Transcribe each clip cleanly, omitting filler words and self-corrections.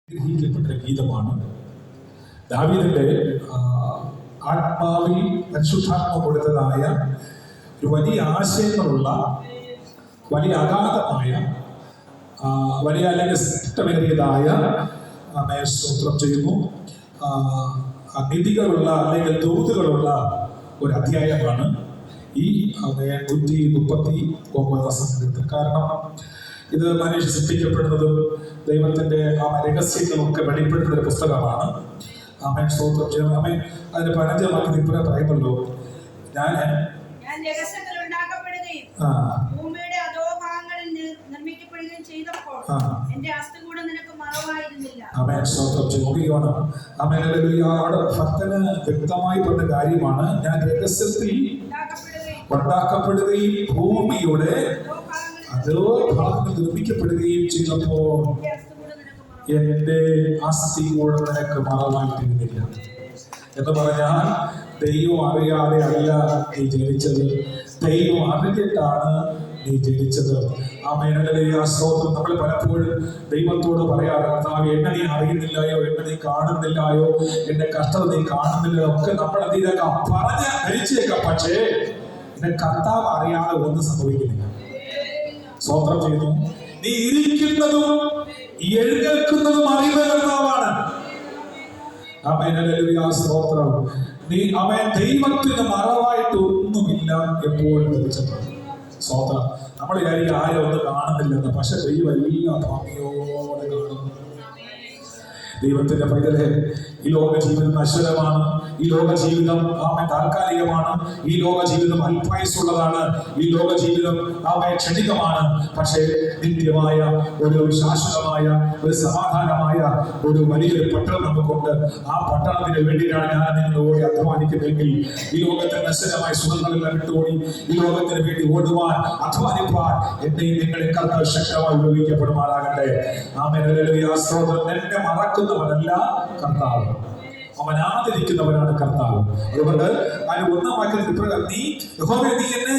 ഗ്രഹിക്കപ്പെട്ട ഗീതമാണ്. ദാവീദിന്റെ ആത്മാവിൽ പരിശുദ്ധാത്മ കൊടുത്തതായ ഒരു വലിയ ആശയങ്ങളുള്ള വലിയ അഗാധമായ വലിയ അല്ലെങ്കിൽ ശ്രേഷ്ഠമേറിയതായ സ്തോത്രം ചെയ്യുന്നു. നിധികളുള്ള അല്ലെങ്കിൽ ദൂതുകളുള്ള ഒരു അധ്യായമാണ് ഈ 139 സംഗീതത്തിൽ. കാരണം ഇത് മനുഷ്യ സൃഷ്ടിക്കപ്പെടുന്നതും ദൈവത്തിന്റെ രഹസ്യങ്ങളൊക്കെ വെളിപ്പെടുത്തുന്ന ഒരു പുസ്തകമാണ്. ആമേൻ, സ്തോത്രം ചെയ്യണം. ആമേൻ. അതിന് 15 വാക്യം ഇപ്പഴേ പറയുമല്ലോ, ഞാൻ ഭൂമിയുടെ അധോഭാഗങ്ങളിൽ നിർമ്മിക്കപ്പെടുകയും ചെയ്തപ്പോൾ എന്റെ അസ്ഥികൂടം നിനക്ക് മറവായിരുന്നില്ല. ആമേൻ, സ്തോത്രം ചെയ്യുകയാണ്. ആമേൻ, അവിടെ ഭക്തന് വ്യക്തമായി പറഞ്ഞ കാര്യമാണ്, ഞാൻ രഹസ്യത്തിൽ ഉണ്ടാക്കപ്പെടുകയും ഭൂമിയുടെ അധോഭാഗങ്ങൾ നിർമ്മിക്കപ്പെടുകയും ചെയ്തപ്പോൾ എന്റെ അസ്ഥി കൂടെ നിനക്ക് മറവായിട്ടിരുന്നില്ല. എന്ന് പറഞ്ഞാൽ ദൈവം അറിയാതെ അല്ല നീ ജനിച്ചത്, ദൈവം അറിഞ്ഞിട്ടാണ് നീ ജനിച്ചത്. ആ സ്തോത്രം. നമ്മൾ പലപ്പോഴും ദൈവത്തോട് പറയാറ്, കർത്താവേ, എന്നെ നീ അറിയുന്നില്ലായോ, എന്നെ നീ കാണുന്നില്ലായോ, എന്റെ കഷ്ടത നീ കാണുന്നില്ലയോ ഒക്കെ നമ്മൾ എന്തെങ്കിലുമൊക്കെ പറഞ്ഞ് ധരിച്ചേക്കാം. പക്ഷേ എന്റെ കർത്താവ് അറിയാതെ ഒന്നും സംഭവിക്കുന്നില്ല. സ്തോത്രം ചെയ്യുന്നു. നീ ഇരിക്കുന്നതും എഴുന്നേൽക്കുന്നതും അറിയുന്ന കർത്താവാണ്. സ്തോത്രം. നീ അവൻ ദൈവത്തിന് മറവായിട്ട് ഒന്നുമില്ല എപ്പോഴും ധരിച്ചിട്ടുണ്ട്. സ്തോത്രം. നമ്മൾ വിചാരിക്കും ആരും ഒന്നും കാണുന്നില്ലെന്ന്, പക്ഷെ ദൈവം എല്ലാ ഭംഗിയോടെ കാണുന്നു. ദൈവത്തിന്റെ പൈതലേ, ഈ ലോക ജീവിതം നശ്വരമാണ്. ഈ ലോക ജീവിതം താൽക്കാലികമാണ്. ഈ ലോക ജീവിതം അല്പായുസുള്ളതാണ്. ഈ ലോക ജീവിതം ക്ഷണികമാണ്. പക്ഷേ നിത്യമായ ഒരു ശാശ്വതമായ ഒരു സമാധാനമായ ഒരു വലിയൊരു പട്ടണം നമുക്കുണ്ട്. ആ പട്ടണത്തിന് വേണ്ടിയിട്ടാണ് ഞാൻ നിങ്ങളോട് അധ്വാനിക്കുന്നതെങ്കിൽ, ഈ ലോകത്തെ നശ്വരമായ സുഖങ്ങളെല്ലാം വിട്ടുകൂടി ഈ ലോകത്തിന് വേണ്ടി ഓടുവാൻ അധ്വാനിപ്പാൻ എന്നെയും നിങ്ങളെ കർത്താവ് ശക്തമായി ഉപയോഗിക്കപ്പെടുമാറാകട്ടെ. എന്നെ മറക്കുന്നവനല്ല കർത്താവ്, അവൻ ആദരിക്കുന്നവനാണ് കർത്താവ്. അതുകൊണ്ട് അതിന് 1-ാം വാക്യത്തിൽ നീ യഹോവേ, നീ എന്നെ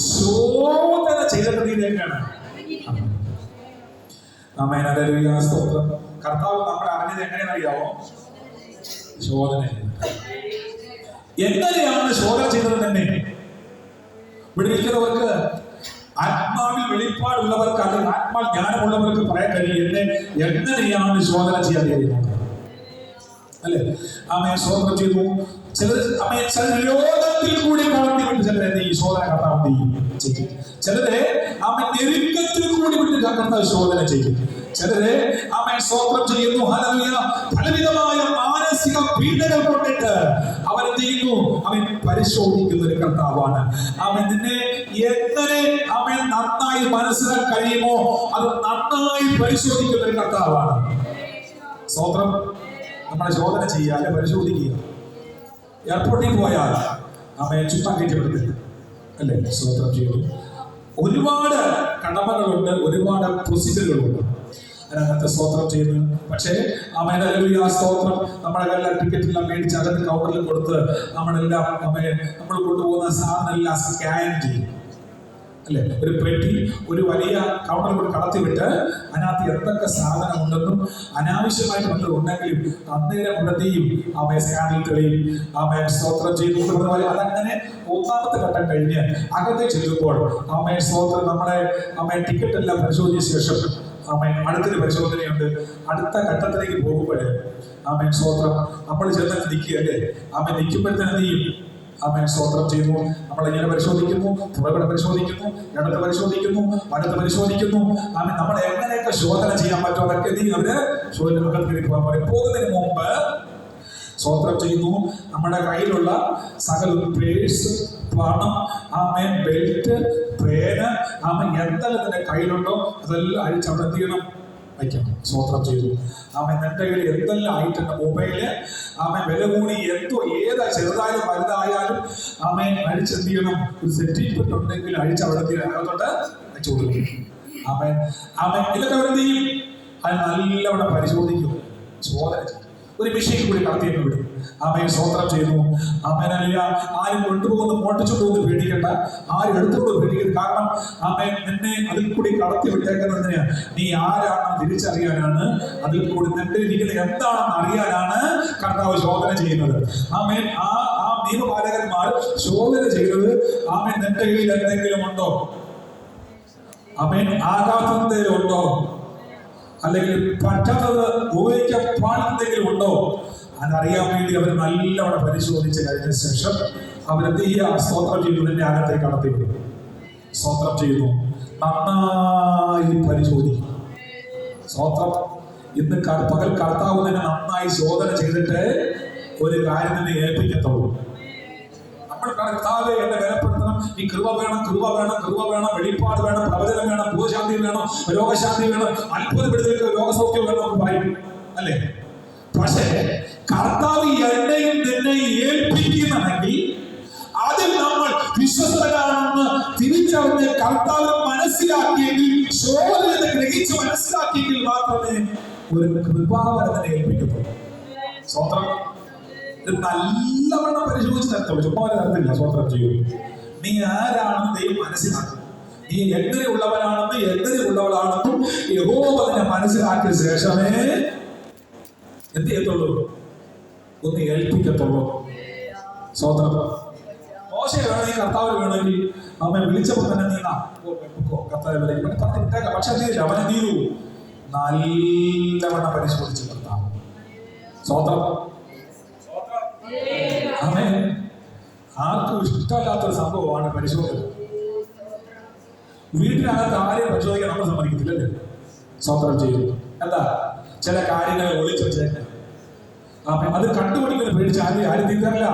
ശോധന ചെയ്തതിലേക്കാണ്. സ്തോത്രം. കർത്താവ് നമ്മളെ അറിഞ്ഞത് എങ്ങനെയെന്നറിയാമോ? ശോധന ചെയ്തത്. എങ്ങനെയാണ് ശോധന ചെയ്തത് തന്നെ ഇവിടെ ഇരിക്കുന്നവർക്ക്, ആത്മാവിൽ വെളിപ്പാടുള്ളവർക്ക്, അല്ലെങ്കിൽ ആത്മാവിൽ ജ്ഞാനമുള്ളവർക്ക് പറയാൻ കഴിയും എങ്ങനെയാണ് ശോധന ചെയ്യാൻ കഴിയുന്നത്, അല്ലെ? ആമേൻ, ശോധന ചെയ്തു. ചിലർ രോഗത്തിൽ കൂടി പ്രവർത്തി വിട്ട് ചിലരെ ഈ ശോധന കർത്താവ് ചെയ്യും. ചിലരെ ഞെരുക്കത്തിൽ കൂടി വിട്ട് കർത്താവ് ശോധന ചെയ്യും. ചിലരെ സ്തോത്രം ചെയ്യുന്നു, ഹല്ലേലൂയ, പലവിധമായ മാനസിക പീഡകൾ കൊണ്ടിട്ട് അവൻ ചെയ്യുന്നു, അവൻ പരിശോധിക്കുന്ന ഒരു കർത്താവാണ്. അവൻ നിന്നെ എങ്ങനെ നന്നായി മനസ്സിലാക്കാൻ കഴിയുമോ അത് നന്നായി പരിശോധിക്കുന്ന ഒരു കർത്താവാണ്. സ്തോത്രം. നമ്മളെ ശോധന ചെയ്യാതെ പരിശോധിക്കുക. എയർപോർട്ടിൽ പോയാൽ ചുറ്റാൻ കയറ്റപ്പെടുത്തില്ല, അല്ലേ? സ്തോത്രം ചെയ്തു. ഒരുപാട് കടമകളുണ്ട്, ഒരുപാട് പ്രൊസീജിയറുകളുണ്ട് അതിനകത്ത്. സ്തോത്രം ചെയ്യുന്നു. പക്ഷേ സ്തോത്രം, നമ്മളെല്ലാം ടിക്കറ്റെല്ലാം മേടിച്ച് അകത്ത് കൗണ്ടറിൽ കൊടുത്ത് നമ്മളെല്ലാം നമ്മൾ കൊണ്ടുപോകുന്ന സാധനം എല്ലാം സ്കാൻ ചെയ്യും, അല്ലെ? ഒരു പെട്ടി ഒരു വലിയ കൗണ്ടറിൽ കൂടി കടത്തിവിട്ട് അതിനകത്ത് എന്തൊക്കെ സാധനം ഉണ്ടെന്നും അനാവശ്യമായിട്ട് വല്ലതും ഉണ്ടെങ്കിലും അന്നേരം ഉടനെയും സ്കാനിൽ തെളിയും. സ്തോത്രം ചെയ്തു. അതങ്ങനെ 1-ാമത്തെ ഘട്ടം കഴിഞ്ഞ് അകത്തെ ചെല്ലുമ്പോൾ സ്തോത്രം നമ്മളെ ടിക്കറ്റ് എല്ലാം പരിശോധിച്ച ശേഷം അടുത്തൊരു പരിശോധനയുണ്ട്. അടുത്ത ഘട്ടത്തിലേക്ക് പോകുമ്പോഴേ സ്തോത്രം നമ്മൾ ചെന്ന് നിൽക്കുകയല്ലേ. നിൽക്കുമ്പോഴത്തേന് നീ സ്തോത്രം ചെയ്യുന്നു. നമ്മളിങ്ങനെ പരിശോധിക്കുന്നു, പുറകെ പരിശോധിക്കുന്നു, ഇടത്ത് പരിശോധിക്കുന്നു, വലത്ത് പരിശോധിക്കുന്നു. നമ്മളെ എങ്ങനെയൊക്കെ ശോധന ചെയ്യാൻ പറ്റുമോ അതൊക്കെ നീ അവര് പോകുന്നതിന് മുമ്പ് സ്തോത്രം ചെയ്യുന്നു. നമ്മുടെ കയ്യിലുള്ള സകല പേഴ്സ്, പണം, ബെൽറ്റ്, പേന, എന്തെല്ലാം നിന്റെ കയ്യിലുണ്ടോ അതെല്ലാം അഴിച്ചവിടെ എന്ത് വയ്ക്കണം. സ്തോത്രം ചെയ്തു. നിന്റെ കയ്യിൽ എന്തെല്ലാം ആയിട്ടുണ്ട്, മൊബൈല്, വില കൂടി എന്തോ ഏതാ ചെറുതായാലും വലുതായാലും അഴിച്ചെന്ത് ചെയ്യണം. ഒരു സെറ്റിൽമെന്റ് ഉണ്ടെങ്കിൽ അഴിച്ചവിടെ അകത്തോട്ട് വെച്ചു കൊടുക്കും. ഇതൊക്കെ അവരെന്ത് ചെയ്യും? അത് നല്ലവണ്ണം പരിശോധിക്കും, ശോധന ചെയ്യും. ഒരു മെഷീൻ കൂടി കടത്തിയിട്ട് വിടും. ആമേൻ സ്തോത്രം ചെയ്യുന്നു. ആമേൻ അല്ല ആരും കൊണ്ടുപോകുന്ന മോട്ടിച്ചുകൊണ്ട് പോകുന്നത് പേടിക്കണ്ട, ആരും എടുത്തുകൊണ്ട് പേടിക്കരുത്. കാരണം ആമേൻ നിന്നെ അതിൽ കൂടി കടത്തി വിട്ടേക്കുന്നതിന് നീ ആരാണെന്ന് തിരിച്ചറിയാനാണ്, അതിൽ കൂടി നിന്റെ ഇരിക്കുന്നത് എന്താണെന്ന് അറിയാനാണ് കർത്താവ് ശോധന ചെയ്യുന്നത്. ആമേൻ ആ നിയമപാലകന്മാർ ശോധന ചെയ്തത് ആമേൻ നിന്റെ കയ്യിൽ എന്തെങ്കിലും ഉണ്ടോ, ആമേൻ ആകാത്തതെന്തെങ്കിലും ഉണ്ടോ, അല്ലെങ്കിൽ പറ്റാത്തത് ഉപയോഗിക്കാൻ പാടുന്നെങ്കിലും ഉണ്ടോ, അതറിയാൻ വേണ്ടി അവർ നല്ലവണ്ണം പരിശോധിച്ച് കഴിഞ്ഞ ശേഷം അവരെന്ത് ചെയ്യുക? സ്തോത്രം ചെയ്യുന്നതിന്റെ അകത്തേക്ക് കടത്തിവിടും. സ്തോത്രം ചെയ്യുന്നു. നന്നായി പരിശോധിക്കും. സ്തോത്രം. ഇന്ന് പകൽ കർത്താവ് തന്നെ നന്നായി ശോധന ചെയ്തിട്ട് ഒരു കാര്യം തന്നെ ഏൽപ്പിക്കത്തുള്ളൂ. നമ്മൾ കർത്താവെ എന്നെ ബലപ്പെടുത്തണം, ഈ കൃപ വേണം, കൃപ വേണം, കൃപ വേണം, വെളിപ്പാട് വേണം, പ്രവചനം വേണം, ഭൂശാന്തി വേണം, രോഗശാന്തി വേണം, അത്ഭുതപ്പെടുത്തൽ രോഗസൗഖ്യം വേണം എന്ന് പറയും അല്ലേ? പക്ഷേ കർത്താവ് എന്നെയും നിന്നെ ഏൽപ്പിക്കുന്നെങ്കിൽ അതിൽ നമ്മൾ വിശ്വസ്തരാണെന്ന് തിരിച്ചറിഞ്ഞ് കർത്താവ് മനസ്സിലാക്കിയെങ്കിൽ, ശോധന ഗ്രഹിച്ച് മനസ്സിലാക്കിയെങ്കിൽ മാത്രമേ ഒരു കൃപാവരനെ ഏൽപ്പിക്കത്തുള്ളൂ. സ്വന്തം നല്ലവണ്ണം പരിശോധിച്ച് തരത്തുള്ളൂ, ചുമ്മാ തരത്തില്ല. സ്വന്തം ചെയ്യും. നീ ആരാണെന്ന് ദൈവം മനസ്സിലാക്കും. നീ എങ്ങനെയുള്ളവനാണെന്ന് എങ്ങനെയുള്ളവളാണെന്നും യഹോവ തന്നെ മനസ്സിലാക്കിയ ശേഷമേ എന്ത് ചെയ്യത്തുള്ളൂ? ഒന്ന് ഏൽപ്പിക്കത്തുള്ളൂ. സ്വന്തം മോശയെ വേണമെങ്കിൽ കർത്താവിന് വേണമെങ്കിൽ അവനെ വിളിച്ചപ്പോൾ തന്നെ നീ കർത്താവ് പറഞ്ഞിട്ടേക്കാം. പക്ഷെ എന്ത് അവനെ നീ നല്ലവണ്ണം പരിശോധിച്ച് കർത്താവ്. സ്വന്തം അവൻ ആർക്കും ഇഷ്ടമല്ലാത്തൊരു സംഭവമാണ് പരിശോധന. വീട്ടിനകത്ത് ആരെയും പരിശോധിക്കാൻ നമ്മൾ സമ്മതിക്കത്തില്ലല്ലേ? സ്വന്തം ചെയ്യുന്നു. എന്താ ചില കാര്യങ്ങൾ ഒളിച്ചു വെച്ചേക്കാം. അത് കണ്ടുപിടിക്കുന്ന പേടിച്ച് ആരും തീർക്കാറില്ല,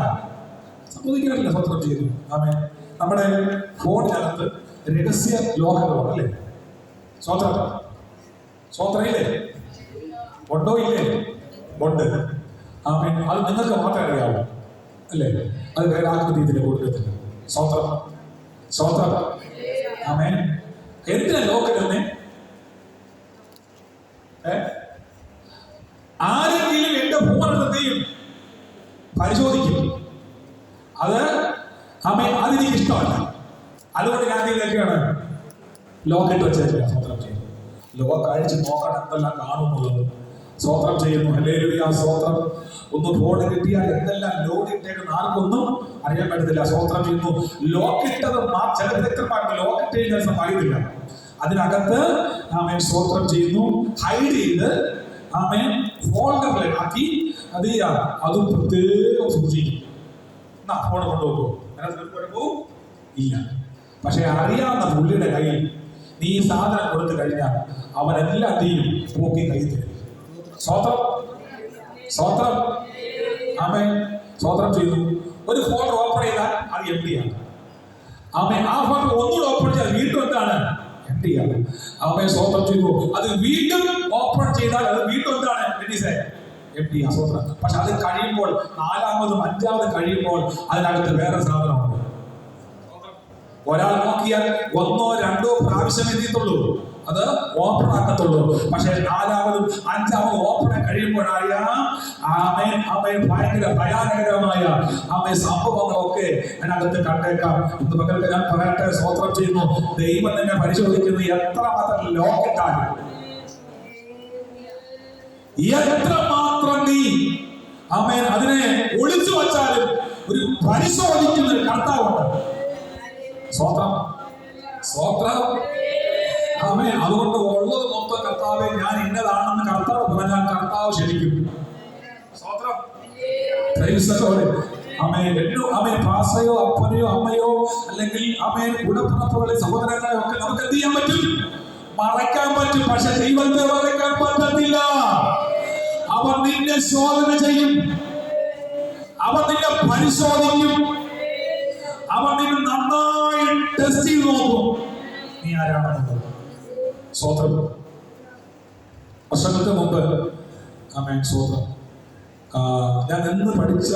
സമ്മതിക്കാറില്ല. സ്വന്തം ചെയ്തു. ആമേ നമ്മുടെ ഫോണിനകത്ത് രഹസ്യ ലോകങ്ങളുണ്ട് അല്ലേ? സ്വത്രയില്ലേ? ഉണ്ടോ ഇല്ലേ? ഉണ്ട്. ആമേ അത് നിങ്ങൾക്ക് മാത്രമേ അറിയാവൂ അല്ലേ? അത് വേറെ ആർക്കും രീതിയിൽ കൊടുക്കത്തില്ല. സ്വത്രം. ആമേ എന്തിനാ ലോക്കിടുന്നേ? ആരെങ്കിലും എന്റെ ഫോണെടുത്തെയും പരിശോധിക്കും. അത് അതെനിക്ക് ഇഷ്ടമല്ല. അതുകൊണ്ട് ഞാൻ ഇതിലൊക്കെയാണ് ലോക്കിട്ട് വെച്ചേക്കില്ല. സ്വന്തം ചെയ്യുന്നു. ലോക്ക് അഴിച്ച് നോക്കണം എന്തെല്ലാം കാണുന്നുള്ളത്. സ്വോത്രം ചെയ്യുന്നു. ഹല്ലേലൂയ. സ്വോത്രം. ഒന്ന് ഫോൺ കിട്ടിയാൽ എന്തെല്ലാം ലോഡ് ഇട്ടേക്കുന്ന ആർക്കൊന്നും അറിയാൻ പറ്റത്തില്ല. സ്വോത്രം ചെയ്യുന്നു. ലോക്കിട്ടത് ചില വിദഗ്ധന്മാർക്ക് ലോക്കിട്ട് കഴിഞ്ഞാൽ അറിയത്തില്ല. അതിനകത്ത് ആമേൻ സ്വോത്രം ചെയ്യുന്നു. ഹൈഡ് ചെയ്ത് ആമേൻ ഫോൾഡറിൽ ആക്കി അത് പ്രത്യേകം സൂക്ഷിക്കും. ഫോൺ കൊണ്ടുപോകും ഇല്ല. പക്ഷെ അറിയാവുന്ന പുള്ളിയുടെ കയ്യിൽ നീ ഈ സാധനം കൊടുത്തു കഴിഞ്ഞാൽ അവനെല്ലാം തീയും പോക്കി കൈ തരും. സ്വോത്രം. ആമേൻ സ്വോത്രം ചെയ്തു. ഒരു ഫോൾഡർ ഓപ്പൺ ചെയ്താൽ അത് എംപ്റ്റിയാണ്. ആമേൻ ആ ഫോൾഡർ ഒന്നുകൂടെ ഓപ്പൺ ചെയ്താൽ വീണ്ടും എന്താണ്? എംപ്റ്റിയാണ്. ആമേൻ സ്വോത്രം ചെയ്തു. അത് വീണ്ടും ഓപ്പൺ ചെയ്താൽ അത് വീണ്ടും എന്താണ്? എംപ്റ്റി. സ്വോത്രം. പക്ഷെ അത് കഴിയുമ്പോൾ നാലാമതും അഞ്ചാമതും കഴിയുമ്പോൾ അതിനകത്ത് വേറെ സാധനമുണ്ട്. ഒരാൾ നോക്കിയാൽ ഒന്നോ രണ്ടോ പ്രാവശ്യം എത്തിയിട്ടുള്ളൂ, അത് ഓപ്പൺ ആക്കത്തുള്ളൂ. പക്ഷെ നാലാമതും അഞ്ചാമതും ഓപ്പൺ കഴിയുമ്പോഴറിയാം ഭയങ്കര ഭയാനകരമായ സംഭവങ്ങളൊക്കെ അതിനകത്ത് കണ്ടേക്കാം. ഇന്ന് മക്കൾക്ക് ഞാൻ പറയട്ടെ, സ്വോത്രം ചെയ്യുന്നു. ദൈവം തന്നെ പരിശോധിക്കുന്നത് എത്രമാത്രം ലോക്കിട്ടാണ്, എത്രമാത്രം നീ അതിനെ ഒളിച്ചു വച്ചാലും ഒരു പരിശോധിക്കുന്ന ഒരു കർത്താവുണ്ട്. സ്വോത്രം. അതുകൊണ്ട് ഉള്ളത് മൊത്തം കർത്താവെ ഞാൻ ഇന്നതാണെന്ന് കർത്താവ് പറഞ്ഞാൽ കർത്താവ് ക്ഷമിക്കും. പാസയോ അപ്പനെയോ അമ്മയോ അല്ലെങ്കിൽ ഗുണപ്രഭുകളെ സഹോദരങ്ങളെ ഒക്കെ നമുക്ക് എന്ത് ചെയ്യാൻ പറ്റും? മറയ്ക്കാൻ പറ്റും. പക്ഷെ ദൈവത്തെ മറയ്ക്കാൻ പറ്റത്തില്ല. അവൻ നിന്നെ ശോധന ചെയ്യും, അവൻ നിന്നെ പരിശോധിക്കും, അവൻ നിന്നെ നന്നായി ടെസ്റ്റ് ചെയ്ത് നോക്കും നീ ആരാണെന്നുള്ളത്. സ്വോത്രം. വർഷങ്ങൾക്ക് മുമ്പ് സ്വോത്രം ഞാൻ നിന്ന് പഠിച്ച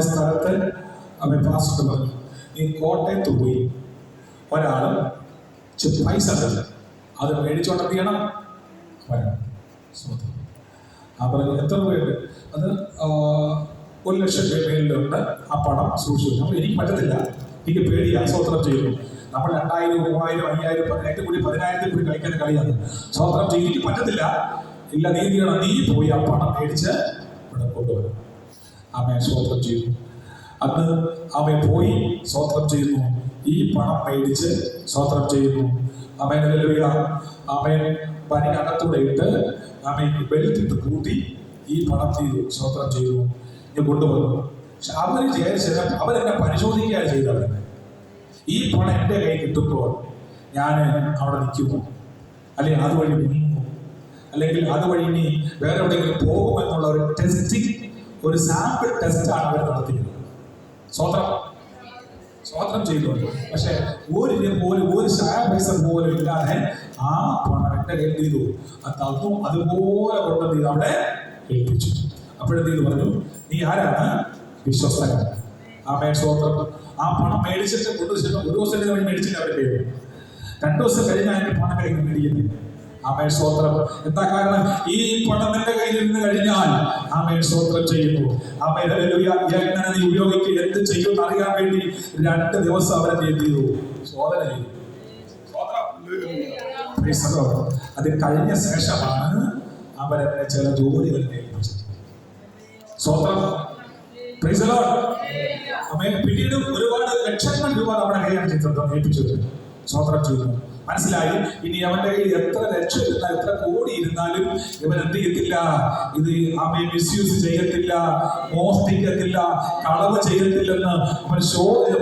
സ്ഥലത്ത് പാസ്റ്റർ പറഞ്ഞു, നീ കോട്ടയത്ത് പോയി ഒരാള് പൈസ അത് മേടിച്ചോണ്ട് ചെയ്യണം വരണം. സ്വോത്രം. പറഞ്ഞു എത്ര രൂപയുണ്ട്? അത് 1,00,000 രൂപ മേലിലുണ്ട്. ആ പണം സൂക്ഷിച്ചു. അപ്പോൾ എനിക്ക് പറ്റത്തില്ല, എനിക്ക് പേടിയാ. സ്വോത്രം ചെയ്യുന്നു. നമ്മൾ 2,000, 3,000, 5,000, 10,000 കൂടി 10,000 കൂടി കളിക്കുന്ന കളിയാണ്. സ്വോത്രം ചെയ്യും. എനിക്ക് പറ്റത്തില്ല. ഇല്ല, നീ ചെയ്യണം. നീ പോയി ആ പണം മേടിച്ച് ഇവിടെ കൊണ്ടുവരും. ആമേൻ. സ്വോത്രം ചെയ്യുന്നു. അന്ന് അവൻ പോയി സ്വോത്രം ചെയ്യുന്നു. ഈ പണം മേടിച്ച് സ്വോത്രം ചെയ്യുന്നു. ആമേൻ. ഹല്ലേലൂയ. ആമേൻ. പനിക്കകത്തൂടെ ഇട്ട് ആമേൻ ബെൽറ്റിട്ട് കൂട്ടി ഈ പണം ചെയ്തു സ്വോത്രം ചെയ്തു. ഞാൻ കൊണ്ടുവന്നു. പക്ഷെ അവർ വിചാരിച്ചത് അവരെന്നെ പരിശോധിക്കുകയാണ് ചെയ്തത്. ഈ പണം എൻ്റെ കയ്യിൽ കിട്ടുമ്പോൾ ഞാൻ അവിടെ നിൽക്കുമോ, അല്ലെങ്കിൽ അതുവഴി നീങ്ങുമോ, അല്ലെങ്കിൽ അതുവഴി ഇനി വേറെ എവിടെയെങ്കിലും പോകുമെന്നുള്ള ഒരു ടെസ്റ്റിംഗ്, ഒരു സാമ്പിൾ ടെസ്റ്റാണ് അവർ നടത്തിയത്. സ്വോത്രം ചെയ്തുകൊണ്ട്. പക്ഷെ ഒരു പൈസ പോലും ഇല്ലാതെ ആ പണം എൻ്റെ കയ്യിൽ ചെയ്തു. അതും അതുപോലെ കൊണ്ടു അവിടെ ഏൽപ്പിച്ചു. അപ്പോഴെന്ത് പറഞ്ഞു, നീ ആരാണ്? വിശ്വസ്തൻ. ആമേൻ. സ്വോത്രം. ആ പണം മേടിച്ചിട്ട് കൊണ്ടുവച്ചിട്ട് 1 ദിവസത്തിന് വേണ്ടി മേടിച്ചിട്ട് അവരെ പേര് 2 ദിവസം കഴിഞ്ഞാൽ അതിന്റെ പണം കയ്യിൽ നിന്ന് മേടിക്കുന്നു. ആമേൻ. സ്വോത്രം. എന്താ കാരണം? ഈ പണം നിന്റെ കയ്യിൽ നിന്ന് കഴിഞ്ഞാൽ ആമേൻ സ്വോത്രം ചെയ്യുന്നു. ആമേൻ. ഹല്ലേലൂയ. എങ്ങനെ നീ ഉപയോഗിക്കുക, എന്ത് ചെയ്യുമെന്ന് അറിയാൻ വേണ്ടി 2 ദിവസം അവരെ ചെയ്തു ശോധന ചെയ്തു. അത് കഴിഞ്ഞ ശേഷമാണ് അവരെന്നെ ചില ജോലികൾ ഏൽപ്പിച്ചത്. സ്വോത്രം. Praise the Lord. ആമേൻ. പിന്നീട് ഒരുപാട് ലക്ഷങ്ങൾ രൂപ നമ്മുടെ കയ്യാണ് ഏൽപ്പിച്ചത്. സ്വോത്രം ചെയ്യുന്നു. മനസ്സിലായി. ഇനി അവന്റെ കയ്യിൽ എത്ര ലക്ഷം ഇരുന്നാലും എത്ര കോടി ഇരുന്നാലും ഇവൻ എന്ത് ചെയ്യത്തില്ല, ഇത് ആമേൻ മിസ്യൂസ് ചെയ്യത്തില്ല, മോഷ്ടിക്കത്തില്ല, കളവ് ചെയ്യത്തില്ലെന്ന് അവൻ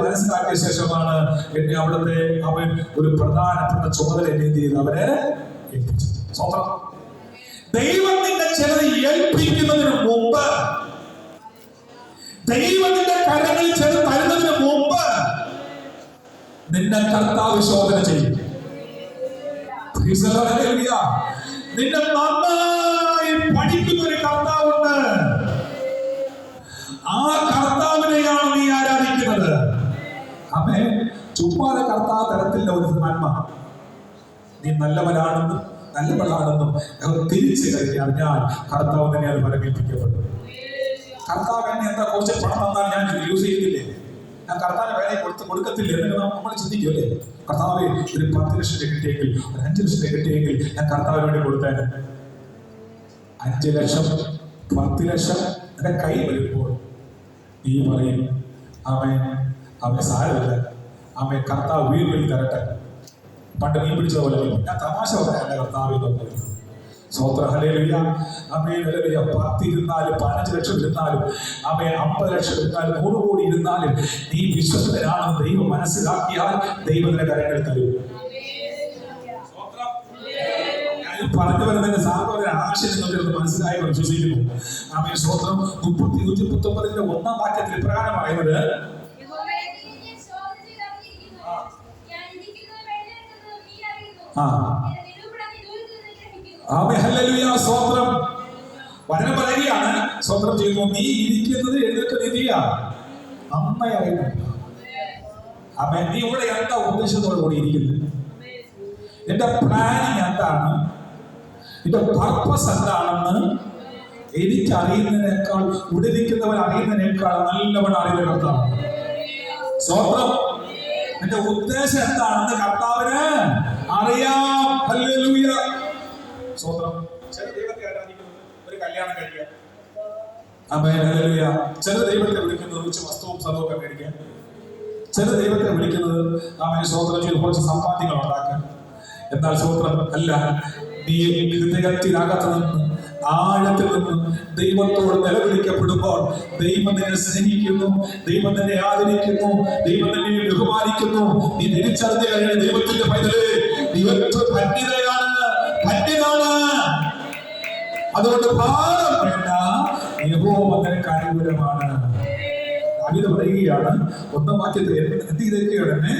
മനസ്സിലാക്കിയ ശേഷമാണ് എന്നെ അവിടുത്തെ അവൻ ഒരു പ്രധാനപ്പെട്ട ചുമതല എന്ത് ചെയ്ത് അവരെ ഏൽപ്പിച്ചത്. സ്വോത്രം. ദൈവം നിന്നെ ചിലത് ഏൽപ്പിക്കുന്നതിന് മുമ്പ്, ദൈവത്തിന്റെ കരങ്ങളിൽ ചെന്ന് തരുന്നതിന് മുമ്പ് നിന്നെ കർത്താവ് ശോധന ചെയ്യും. നിന്നെ നന്നായി പഠിക്കുന്ന ഒരു കർത്താവുണ്ട്. ആ കർത്താവിനെയാണ് നീ ആരാധിക്കുന്നത്. ആമേൻ. ചുമ്മാതെ കർത്താവ് തരത്തില്ല ഒരു നന്മ. നീ നല്ലവനാണെന്നും നല്ലവളാണെന്നും തിരിച്ചു കഴിഞ്ഞാൽ ഞാൻ കർത്താവ് തന്നെ അത് ഫലമേൽപ്പിക്കപ്പെട്ടു. കർത്താവ് എന്നെ എന്താ കുറച്ച് പണം തന്നാൽ ഞാൻ യൂസ് ചെയ്തില്ലേ, ഞാൻ കർത്താവിന് വേറെ കൊടുക്കത്തില്ല എന്നൊക്കെ നമ്മൾ ചിന്തിക്കും അല്ലേ. കർത്താവ് ഒരു 10 ലക്ഷം രൂപ കിട്ടിയെങ്കിൽ, ഒരു 5 ലക്ഷം രൂപ കിട്ടിയെങ്കിൽ ഞാൻ കർത്താവിന് വേണ്ടി കൊടുത്തേനെ. 5 ലക്ഷം 10 ലക്ഷം എന്റെ കൈ വരുമ്പോൾ നീ പറയും, അവൻ സാരമില്ല, അവൻ കർത്താവ് വീട്ടിൽ തരട്ടെ. പണ്ട് മീൻ പിടിച്ച പോലെ ഞാൻ തമാശ പറയാൻ കർത്താവ്. സ്വോത്രം. ഹല്ലേലൂയ. ആമേൻ. ഹല്ലേലൂയ. 10 ഇരുന്നാലും 15 ലക്ഷം ഇരുന്നാലും ആമേൻ 50 ലക്ഷം ഇരുന്നാലും 100 കോടി ഇരുന്നാലും നീ വിശ്വസ്തനാണെന്ന് ദൈവം മനസ്സിലാക്കിയാൽ ദൈവത്തിന്റെ കരങ്ങളിൽ തരും. പറഞ്ഞു വരുന്നതിന്റെ സാധാരണ ആശയം നിങ്ങൾക്ക് മനസ്സിലായി വിശ്വസിക്കുന്നു. ആമേൻ. സ്വോത്രം. 139 1-ാം വാക്യത്തിൽ ഇപ്രകാരം പറയുന്നത്, ആമേൻ. ഹല്ലേലൂയ. സ്വോത്രം. വചനം പറയുകയാണ്, സ്വോത്രം ചെയ്യുന്നു, നീ ഇരിക്കുന്നത് എഴുന്നേറ്റ് നിധിയാ നന്നായി. ആമേൻ. നീ ഇവിടെ എന്താ ഉദ്ദേശത്തോടു കൂടി ഇരിക്കുന്നത്? എന്റെ പ്ലാനിങ് എന്താണ്, എന്റെ പർപ്പസ് എന്താണെന്ന് എനിക്ക് അറിയുന്നതിനേക്കാൾ, ഇവിടെ ഇരിക്കുന്നവൻ അറിയുന്നതിനേക്കാൾ നല്ലവൻ അറിയുന്ന കർത്താവ്. സ്വോത്രം. എന്റെ ഉദ്ദേശം എന്താണെന്ന് കർത്താവിന് അറിയാം. ഹല്ലേലൂയ. സ്വോത്രം. ചില ദൈവത്തെ ആരാധിക്കുന്നത് ഒരു കല്യാണം കഴിക്കാൻ, ആമേൻ. ഹല്ലേലൂയ. ചില ദൈവത്തെ വിളിക്കുന്നത് കുറച്ച് വസ്തുവും സ്ഥലവും മേടിക്കാൻ, ചില ദൈവത്തെ വിളിക്കുന്നത് ആമേൻ സ്വോത്രം ചെയ്ത് കുറച്ച് സമ്പാദ്യങ്ങൾ ഉണ്ടാക്കാൻ. എന്നാൽ സ്വോത്രം അല്ല, നീ ഹൃദയത്തിനകത്ത് നിന്ന് ആഴത്തിൽ നിന്ന് ദൈവത്തോട് നിലവിളിക്കപ്പെടുമ്പോൾ ദൈവം നിന്നെ സ്നേഹിക്കുന്നു, ദൈവം നിന്നെ ആദരിക്കുന്നു, ദൈവം നിന്നെ ബഹുമാനിക്കുന്നു. നീ തിരിച്ചറിഞ്ഞു കഴിഞ്ഞ ദൈവത്തിന്റെ പൈതലേ, നീ ധന്യതയാണ്. അതുകൊണ്ട് ഭാരം വേണ്ട, യഹോവ നിനക്ക് അനുകൂലമാണ്. ദാവീദ് പറയുകയാണ് 1-ാം വാക്യത്തിൽ, എന്ത് ചെയ്തൊക്കെയാണ്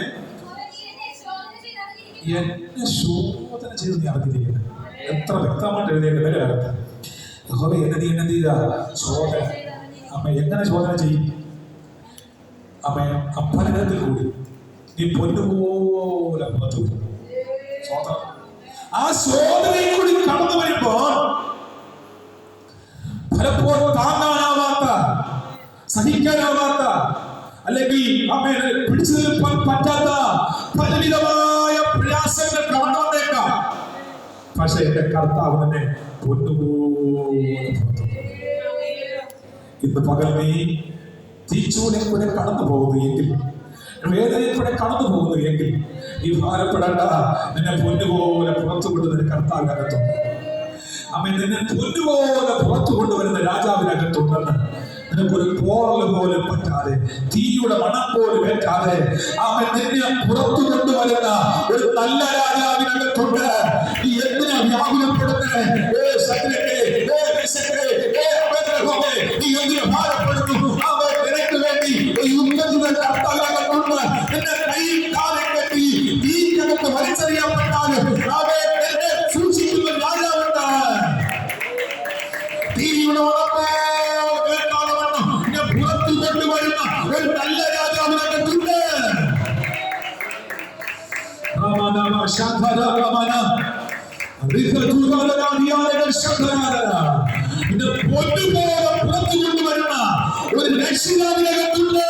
എന്നെ ശോധന ചെയ്ത് നീ അറിഞ്ഞിരിക്കുന്നത്. എത്ര വ്യക്തമായിട്ട് എഴുതിയേക്കുന്നതിന്റെ കാലത്ത് യഹോവ എന്നെ നീ എന്നെ ചെയ്ത ശോധന. അമ്മ എങ്ങനെ ശോധന ചെയ്യും? അമ്മ അപ്പനത്തിൽ കൂടി നീ പൊന്നുപോലെ പുറത്തു വരും. ആ ശോധനയിൽ കൂടി കടന്നു വരുമ്പോൾ പലപ്പോഴും താങ്ങാനാവാത്ത സഹിക്കാനാവാത്ത അല്ലെങ്കിൽ പിടിച്ചു നിൽക്കാൻ പറ്റാത്ത പലവിധമായ പ്രയാസങ്ങൾ കടന്നു വന്നേക്കാം. പക്ഷെ എന്റെ കർത്താവ് തന്നെ പൊന്നുപോലെ ഇന്ന് പകൽ നീ തീച്ചൂടെ കൂടെ കടന്നു പോകുന്നു എങ്കിൽ, വേദനയിൽ കൂടെ കടന്നു പോകുന്നു എങ്കിൽ നീ ഭാരപ്പെടേണ്ട. നിന്നെ പൊന്നുപോലെ പുറത്തു കൊണ്ടുവരുന്ന കർത്താവിനകത്തുണ്ട്. അവൻ നിന്നെ പൊന്നുപോലെ പുറത്തു കൊണ്ടുവരുന്ന രാജാവിനകത്തുണ്ടെന്ന് നിനക്കൊരു പോറൽ പോലും പറ്റാതെ, തീയുടെ മണം പോലും ഏറ്റാതെ അവൻ നിന്നെ പുറത്തു കൊണ്ടുവരുന്ന ഒരു നല്ല രാജാവിനകത്തുണ്ട്. നീ എന്തിനാ വ്യാകുലപ്പെടുന്നത്? നീ എന്തിനു ഭാരപ്പെടുന്നു? അവൻ നിനക്ക് വേണ്ടി യുദ്ധത്തിന് കർത്താവിനകത്തുണ്ട്. നിന്റെ കൈയിൽ കാലം കെട്ടി തീക്കകത്ത് വലിച്ചെറിയപ്പെട്ടാലും അവൻ എന്നെ സൂക്ഷിക്കുന്ന രാജാവുണ്ട്. തീയുടെ പുറത്തു കൊണ്ടുവരുന്ന ഒരു നല്ല രാജാവിനകത്തുണ്ട്. പൊന്നുപോലെ പുറത്തു കൊണ്ടുവരുന്ന ഒരു രക്ഷിതാവിനകത്തുണ്ട്.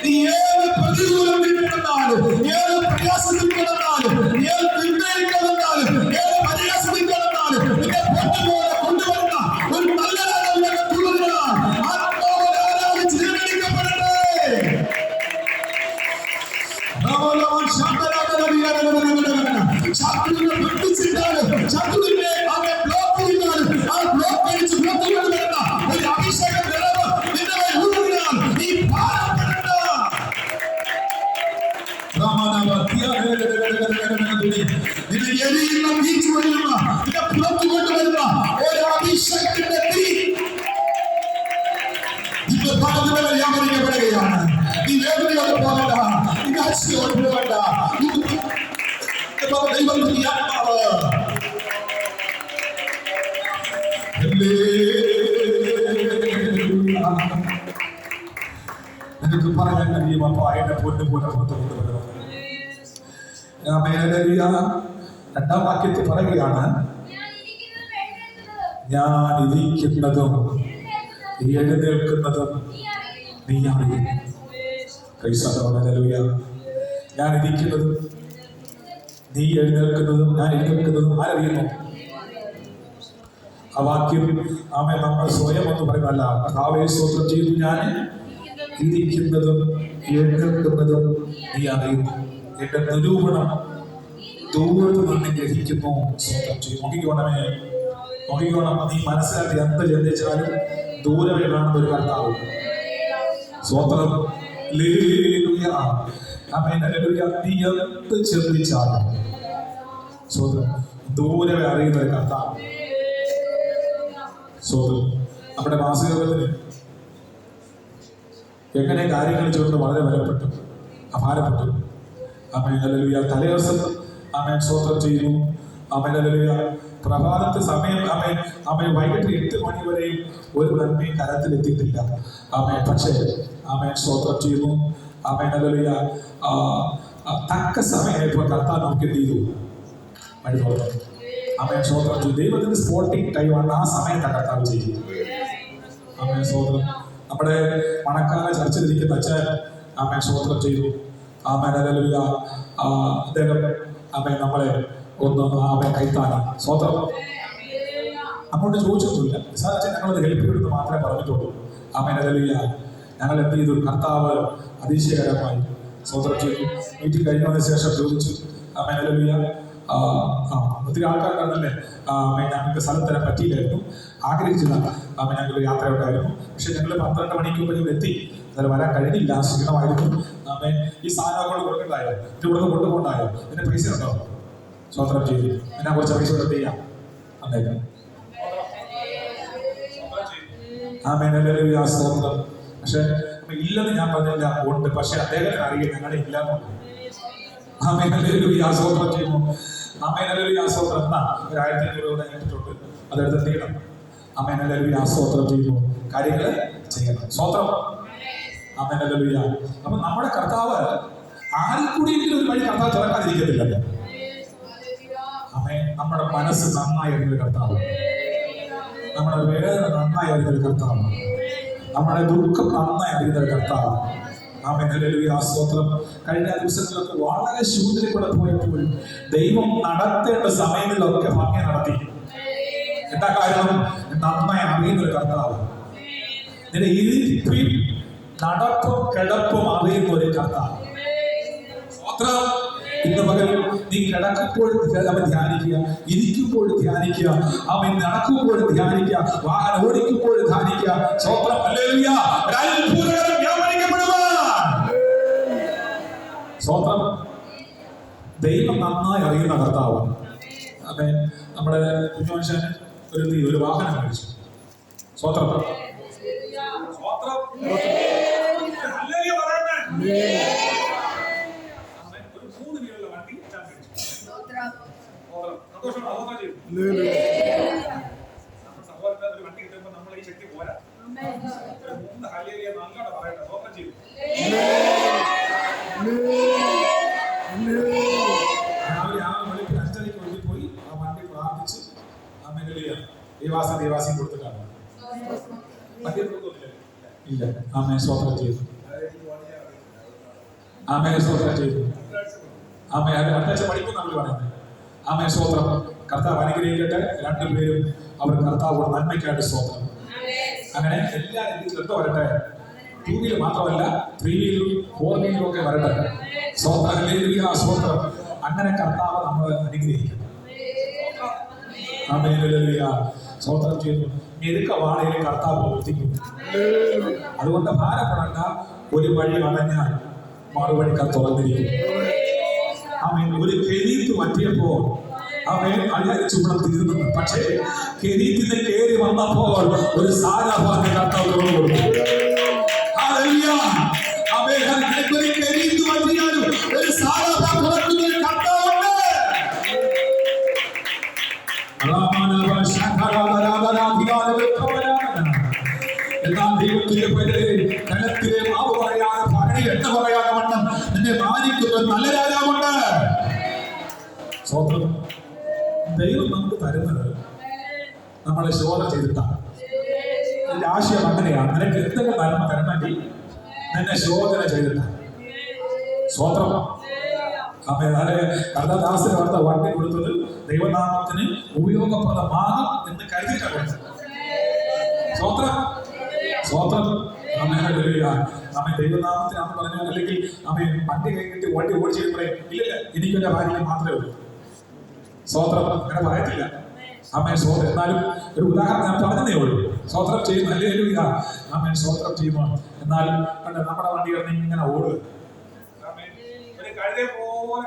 നീ ഏത് പ്രതികൂലം കിടന്നാലും, ഏത് പ്രയാസത്തിൽ കിടന്നാലും, ഏത് നിർണ്ണയം കിടന്നാലും, ഏത് പരിഹാസത്തിൽ കിടന്നാലും നിന്നെ പൊന്നുപോലെ കൊണ്ടുവരുന്ന ഒരു നല്ല രാജാവിനകത്തുള്ള ആത്മാവ് ആരാധിച്ച് നിർമ്മിക്കപ്പെടട്ടെ. ശത്രുവിനെ പഠിച്ചിട്ടാലും, ശത്രുവിനെ അവനെ ബ്ലോക്ക് ചെയ്താലും, ആ ബ്ലോക്ക് അടിച്ച് പുറത്തു കൊണ്ടുവരുന്ന ഒരു അഭിഷേക ദ്രവം നിന്റെ മേൽ ഊറിയാൽ നീ ഭാരപ്പെടേണ്ട. നിന്നെ എരിയുന്ന ബീച്ച് വഴിയുള്ള നിന്നെ പുറത്തു കൊണ്ടുവരുന്ന ഒരു അഭിഷേകത്തിന്റെ തീ നിന്റെ ഭാഗത്തിന് വ്യാപരിക്കപ്പെടുകയാണ്. നീ വേദനയോട് പോകണ്ട, നീ ആശയോട് പോകണ്ട. ദൈവത്തിന്റെ ആത്മാവ് നിനക്ക് പറയാൻ കഴിയും, അപ്പ എന്നെ പൊന്നു പോലെ പുറത്തു കൊണ്ടുവരുന്നത്. രണ്ടാം വാക്യത്തിൽ പറയുകയാണ്, ഞാൻ ഇരിക്കുന്നതും എഴുന്നേൽക്കുന്നതും നീ അറിയുന്നു. ഞാൻ ഇരിക്കുന്നതും നീ എഴുന്നേൽക്കുന്നതും ഞാൻ എഴുന്നേൽക്കുന്നതും ആരറിയുന്നു? ആ വാക്യം നമ്മൾ സ്വയം എന്ന് പറയുന്നതല്ല. കർത്താവേ സ്തോത്രം ചെയ്തു, ഞാൻ ഇരിക്കുന്നതും എഴുന്നേൽക്കുന്നതും നീ അറിയുന്നു. എന്റെ നിരൂപണം ദൂരത്ത് നിന്ന് ഗ്രഹിക്കുന്നു. സ്തോത്രം ചെയ്യും. നോക്കിക്കോണം. നീ മനസ്സിലാക്കി എന്ത് ചിന്തിച്ചാലും ദൂരമേ കാണുന്ന ഒരു കർത്താവ്. സ്തോത്രം. നീ എന്ത് ചിന്തിച്ചാലും സ്വതം ദൂരമേ അറിയുന്ന ഒരു കർത്താവ്. സ്വതം. നമ്മുടെ മാസികത്തിന് എങ്ങനെ കാര്യങ്ങൾ ചൊല്ലുന്നത് വളരെ വിലപ്പെട്ടു, അഭാരപ്പെട്ടു. തലേദിവസം സ്വതന്ത്രം ചെയ്യുന്നു. പ്രഭാതത്തെ സമയം വൈകിട്ട് 8 മണി വരെയും ഒരു നന്മയും കരത്തിലെത്തിയിട്ടില്ല. പക്ഷേ സ്വതന്ത്രം ചെയ്യുന്നു. തക്ക സമയമായപ്പോൾ കർത്താവ് നമുക്ക് എന്ത് ചെയ്തു? വഴി തുറന്നു. സ്വതന്ത്രം ചെയ്തു. ദൈവത്തിന്റെ സ്പോട്ടിംഗ് ടൈമാണ് ആ സമയത്ത് കർത്താവ് ചെയ്തു. സ്വതന്ത്രം. നമ്മുടെ മണക്കാല ചർച്ചയിലിരിക്കുന്ന അച്ഛൻ സ്വതന്ത്രം ചെയ്തു. അദ്ദേഹം നമ്മളെ ഒന്ന് കൈത്താങ്ങി. സ്വതന്ത്രം. അങ്ങോട്ട് ചോദിച്ചൊന്നുമില്ല. നിസാച്ച ഞങ്ങളത് ഹെൽപ്പിടുന്ന് മാത്രമേ പറഞ്ഞിട്ടുള്ളൂ. ഞങ്ങൾ എന്ത് ചെയ്തു? കർത്താവ് അതിശയകരമായി സ്വതന്ത്രം ചെയ്തു. വീട്ടിൽ കഴിഞ്ഞതിന് ശേഷം ചോദിച്ചു. ഒത്തിരി ആൾക്കാർക്കാണല്ലേ ഞങ്ങൾക്ക് സ്ഥലം തരാൻ പറ്റിയില്ലായിരുന്നു. ആഗ്രഹിച്ചതാണ്. ഞങ്ങൾ യാത്ര ഉണ്ടായിരുന്നു. പക്ഷെ ഞങ്ങൾ 12 മണിക്ക് മുമ്പ് ഞങ്ങൾ എത്തി. അന്നേരം വരാൻ കഴിഞ്ഞില്ല. ക്ഷീണമായിരുന്നു. ഈ സാധനങ്ങൾ കൊടുക്കണ്ടായോ? ഇത് ഇവിടുന്ന് കൊണ്ടുപോകണ്ടായോ? ഇതിന്റെ പൈസ ഉണ്ടോ? സ്വതന്ത്രം ചെയ്തു. ഞാൻ കുറച്ച് പൈസ കൊടുത്ത് ചെയ്യാം. അന്നേരം സ്വതന്ത്രം. പക്ഷെ ഇല്ലെന്ന് ഞാൻ പറഞ്ഞില്ല, ഉണ്ട്. പക്ഷെ അദ്ദേഹത്തിന് അറിയാം ഞങ്ങളെ ഇല്ലാന്ന്. സ്വതന്ത്രം ചെയ്യുന്നു. സ്വതന്ത്രം എന്നാ 1500 രൂപ കിട്ടിയിട്ടുണ്ട്. അതെടുത്ത് തീരണം. സ്വതന്ത്രം ചെയ്യുന്നു. കാര്യങ്ങൾ ചെയ്യണം. സ്വതന്ത്രം. അപ്പൊ നമ്മുടെ കർത്താവ് ആരിൽ കൂടിയെങ്കിലും ഒരു വഴി കർത്താവ് തുറക്കാതിരിക്കത്തില്ലല്ലോ. നമ്മുടെ മനസ്സ് നന്നായി അറിഞ്ഞൊരു കർത്താവ്, നമ്മുടെ വേദന നന്നായി അറിഞ്ഞൊരു കർത്താവ്, നമ്മുടെ ദുഃഖം നന്നായി അറിയുന്ന ഒരു കർത്താവ്. ആമേൻ, ഹല്ലേലൂയ, സ്തോത്രം. കഴിഞ്ഞ ദിവസങ്ങളിലൊക്കെ വളരെ ശൂന്യതയിലൂടെ പോയപ്പോൾ ദൈവം നടത്തേണ്ട സമയങ്ങളിലൊക്കെ ഭംഗി നടത്തി. എന്താ കാരണം? നന്നായി അറിയുന്ന ഒരു കർത്താവ്. നിന്റെ ഇരിപ്പും നടപ്പും കിടപ്പും അറിയുന്ന ഒരു കർത്താവ്. സ്തോത്രം. ഇന്ന് പകൽ നീ കിടക്കുമ്പോൾ അവൻ ധ്യാനിക്കുക, ഇരിക്കുമ്പോൾ ധ്യാനിക്കുക, അവൻ നടക്കുമ്പോൾ ധ്യാനിക്കുക, വാഹനം ഓടിക്കുമ്പോൾ ധ്യാനിക്കുക. സ്തോത്രം, ഹല്ലേലൂയ. ഒരത്ഭുതകരം വ്യാപരിക്കപ്പെടുവാൻ. സ്തോത്രം. ദൈവം നന്നായി അറിയുന്ന കർത്താവ്. ആമേൻ. നമ്മുടെ കുഞ്ഞുമനുഷ്യൻ ഒരു വാഹനം മേടിച്ചു. സ്തോത്രം. സ്തോത്രം. ഹല്ലേലൂയ പറയട്ടെ. സഹോദരൻ ഒരു വണ്ടി കിട്ടുമ്പോൾ നമ്മൾ ഈ ശക്തി പോരാ. മൂന്ന് ഹല്ലേലൂയ നല്ലോണം പറയട്ടെ. സ്തോത്രം ചെയ്തു. രാവിലെ 5:30 ഒഴുകിപ്പോയി ആ വണ്ടി പ്രാർത്ഥിച്ച് ദേവാസി കൊടുത്തിട്ടാണ് വണ്ടി ഇല്ല. ആമേൻ, സ്തോത്രം ചെയ്തു. ആമേൻ, സ്തോത്രം ചെയ്തു. ആമേൻ. അടുത്താഴ്ച പഠിക്കും നമ്മൾ പറയുന്നത്. ആമേൻ, സ്തോത്രം. കർത്താവ് അനുഗ്രഹിക്കട്ടെ. രണ്ടുപേരും അവർ കർത്താവ് നന്മയ്ക്കായിട്ട് സ്തോത്രം. അങ്ങനെ എല്ലാ രീതിയിലും വരട്ടെ. 2 വീലർ മാത്രമല്ല 3 വീലറും 4 വീലറും ഒക്കെ വരട്ടെ. സ്തോത്രം, ഹല്ലേലൂയ, സ്തോത്രം. അങ്ങനെ കർത്താവ് നമ്മൾ അനുഗ്രഹിക്കും. ആമേൻ, ഹല്ലേലൂയ, സ്തോത്രം ചെയ്യുന്നു. ഞെരുക്കവാണേലും കർത്താവ് പ്രവർത്തിക്കും. അതുകൊണ്ട് ഭാരപ്പെടേണ്ട. ഒരു വഴി അടഞ്ഞാൽ മറുവഴി തുറന്നിരിക്കും. ആമേൻ. ഒരു കെരീത്ത് പറ്റിയപ്പോൾ അവൻ അഴിച്ചുകൂടെ തീർന്നു. പക്ഷേ കെരീത്തിന് കയറി വന്നപ്പോൾ ഒരു സാരാഭാഗ്യ കർത്താവ് തുറന്നു കൊടുത്തു. ഹല്ലേലൂയ. ആമേൻ. ഒരു കെരീത്ത് പറ്റിയാലും ഒരു സാരാഭാഗ്യ തുറക്കുന്ന ഒരു കർത്താവുണ്ട്. എന്നാൽ ദൈവത്തിന്റെ പേരിൽ കലത്തിലെ മാവ് പറയാതെ ഭരണി എണ്ണ പറയാതെ വണ്ണം നിന്നെ മാനിക്കുന്ന നല്ല രാജാവുണ്ട്. സ്തോത്രം. ദൈവം നമുക്ക് തരുന്നത് നമ്മളെ ശോധന ചെയ്തിട്ടാണ്. ഇതിന്റെ ആശയം അങ്ങനെയാണ്. നിനക്ക് എന്തൊക്കെ നന്മ തരണമെങ്കിൽ നിന്നെ ശോധന ചെയ്തിട്ടാണ്. സ്തോത്രം. കർത്താദാസിന് വാർത്ത വണ്ടി കൊടുത്തത് ദൈവനാമത്തിന് ഉപയോഗപ്രദമാകും എന്ന് കരുതിയിട്ടാണ് കൊടുത്തത്. സ്തോത്രം. സ്തോത്രം. നമ്മെ ദൈവനാമത്തിനാന്ന് പറഞ്ഞാൽ, അല്ലെങ്കിൽ നമ്മെ വണ്ടി കഴിഞ്ഞിട്ട് വണ്ടി ഓടിച്ചിട്ട് ഇല്ലല്ല എനിക്ക് എന്റെ ഭാര്യയെ മാത്രമേ ഉള്ളൂ. സ്തോത്രം. അങ്ങനെ പറയത്തില്ല. അമ്മേ സ്തോത്രം. എന്നാലും ഒരു ഉദാഹരണം ഞാൻ പറഞ്ഞതേ ഉള്ളൂ. സ്തോത്രം ചെയ്യുന്നു. ഹല്ലേലൂയ. അമ്മേ സ്തോത്രം ചെയ്യുന്നു. എന്നാലും നമ്മുടെ വണ്ടികൾ ഇങ്ങനെ ഓടുക ഒരു കഴുതയെ പോലെ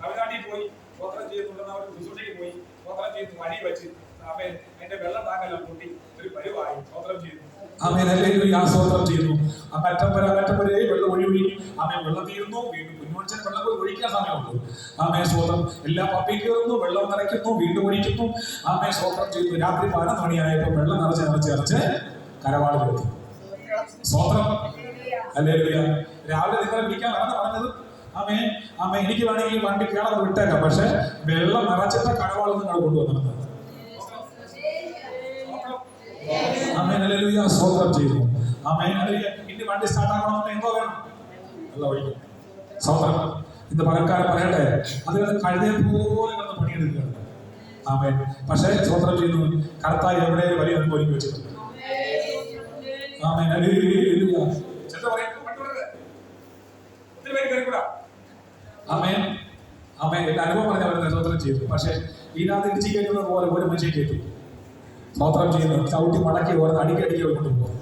തമിഴ്നാട്ടിൽ പോയി സ്തോത്രം ചെയ്യുന്നുണ്ടെന്ന് അവർ ശുശ്രൂഷയ്ക്ക് പോയി സ്തോത്രം ചെയ്ത് വഴി വെച്ച് എന്റെ വെള്ളം താങ്ങെല്ലാം കൂട്ടി ഒരു പരിവായി സ്തോത്രം ചെയ്യുന്നു. സ്തോത്രം ചെയ്യുന്നു. മറ്റപ്പുരയെ വെള്ളം ഒഴിവി. ആമേ വെള്ളം തീരുന്നു. വീണ്ടും കുഞ്ഞുമനുഷ്യൻ വെള്ളം പോയി ഒഴിക്കാൻ സമയമുണ്ട്. ആമേ സ്തോത്രം. എല്ലാം പപ്പി കയറുന്നു, വെള്ളം നിറയ്ക്കുന്നു, വീണ്ടും ഒഴിക്കുന്നു. ആമേ സ്തോത്രം ചെയ്യുന്നു. രാത്രി 11 മണിയായപ്പോൾ വെള്ളം നിറച്ച് കരവാട് വരുത്തി. സ്തോത്രം. ഹല്ലേലൂയ. രാവിലെ നിങ്ങളെ വിളിക്കാൻ പറഞ്ഞത് ആമേ ആമേ എനിക്ക് വേണമെങ്കിൽ വണ്ടി കേടാതെ വിട്ടേക്കാം, പക്ഷെ വെള്ളം നിറച്ചിട്ട കടവാൾ നിങ്ങൾ കൊണ്ടുവന്നത്. ആമേൻ, ഹല്ലേലൂയ, സ്തോത്രം ചെയ്യുന്നു. ആമേൻ, ഹല്ലേലൂയ. ഇനി വണ്ടി സ്റ്റാർട്ട് ആക്കണമെന്ന് എന്തോ വേണം, അല്ല ഒഴിക്കും. സ്തോത്രം. ഇന്ന് പകൽക്കാലം പറയട്ടെ, അതുകൊണ്ട് കഴുതയെ പോലെ കിടന്ന് പണിയെടുക്കുകയാണ്. ആമേൻ. പക്ഷേ സ്തോത്രം ചെയ്യുന്നു, കർത്താവ് എവിടെ വലിയ ഒരുക്കി വെച്ചിട്ടുണ്ട്. ആമേൻ, ഹല്ലേലൂയ. ചെറുത് പറയും ആമേൻ. ആമേൻ. എന്റെ അനുഭവം പറഞ്ഞ അവരുടെ സ്തോത്രം ചെയ്തു. പക്ഷെ ഇതിനകത്ത് ഇടിച്ച് കയറ്റുന്നത് പോലെ ഒരു മനുഷ്യൻ കയറ്റി സ്തോത്രം ചെയ്യുന്നു. ചവിട്ടി മടക്കി ഓരോ അടിക്കടിക്ക് കൊണ്ടുപോകും.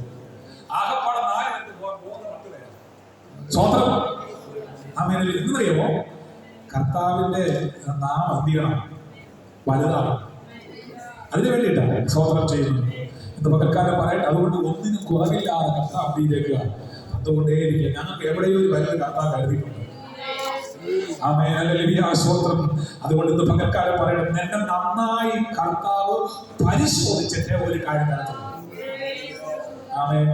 ആകപ്പാടെ 4 പേർക്ക് പോകുന്ന 10 പേര് സ്തോത്രം. ആമേൻ. എന്നറിയാമോ, കർത്താവിന്റെ നാമം എന്ത് ചെയ്യണം? വലുതാണ്. അതിനു വേണ്ടിയിട്ടാണ് സ്തോത്രം ചെയ്യുന്നു. ഇന്ന് പകൽക്കാലം പറയട്ടെ, അതുകൊണ്ട് ഒന്നിനും കുറവില്ലാതെ കർത്താവ് അഭിനയിക്കുക. അതുകൊണ്ടേയിരിക്കുക. ഞങ്ങൾക്ക് എവിടെയോ ഒരു വലിയ കർത്താവ് കരുതിയിട്ടുണ്ട്. ആമേൻ, ഹല്ലേലൂയ, സ്തോത്രം. അതുകൊണ്ട് ഇന്ന് പകൽക്കാലം പറയണം, എന്നെ നന്നായി കർത്താവ് പരിശോധിച്ചിട്ട് ഒരു കാര്യം നടത്തും. ആമേൻ.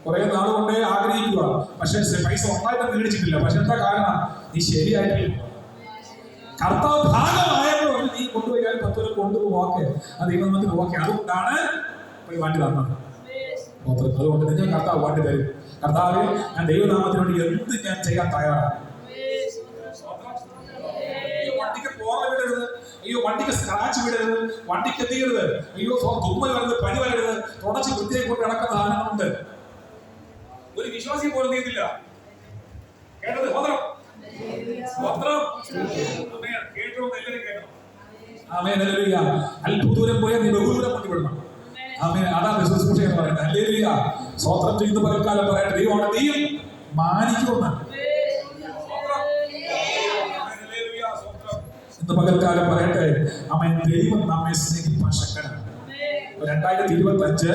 കുറെ നാളുകൊണ്ടേ ആഗ്രഹിക്കുക, പക്ഷെ പൈസ ഒന്നായിട്ട് മേടിച്ചിട്ടില്ല. പക്ഷെ എന്താ കാരണം? നീ ശരിയായിട്ടില്ല. കർത്താവ് ഭാഗമായപ്പോൾ നീ കൊണ്ടുപോയാൽ 10 പേര് കൊണ്ടുപോകും. ഓക്കെ, അത് ദൈവനാമത്തിൽ ഓക്കെ. അതുകൊണ്ടാണ് ഒരു വണ്ടി തന്നത്. അതുകൊണ്ട് നിങ്ങൾ കർത്താവ് വണ്ടി തരും. കർത്താവ്, ഞാൻ ദൈവനാമത്തിന് വേണ്ടി എന്ത് ഞാൻ ചെയ്യാൻ തയ്യാറാണ്. വണ്ടിക്ക് പോറ വിടരുത്, അയ്യോ വണ്ടിക്ക് സ്ക്രാച്ച് വിടരുത്, വണ്ടിക്ക് എത്തിയരുത്, അയ്യോ തുമ്മൽ വരരുത്, പനി വരരുത്, തുടച്ച് വൃത്തിയായി കൊണ്ട് നടക്കുന്ന സാധനങ്ങളുണ്ട്. ഒരു വിശ്വാസി പോലും നീതില്ല. കേട്ടത് കേട്ടോ, എല്ലാവരും കേട്ടോ. ആമേൻ, ഹല്ലേലൂയ. അല്പദൂരം പോയാൽ നീ ബഹുദൂരം കൊണ്ടുവിടണം. ആമേൻ, അതാണ് ശുശ്രൂഷ എന്ന് പറയുന്നത്. ഹല്ലേലൂയ. സ്വോത്രം ചെയ്ത് പലക്കാലം പറയട്ടെ, ദൈവമാണ് നീയും മാനിക്കുമെന്ന്. ഇന്ന് പകൽക്കാലം പറയട്ടെ, ആമേൻ, ദൈവം നമ്മെ സ്നേഹിപ്പാൻ ശക്തനാണ്. 2025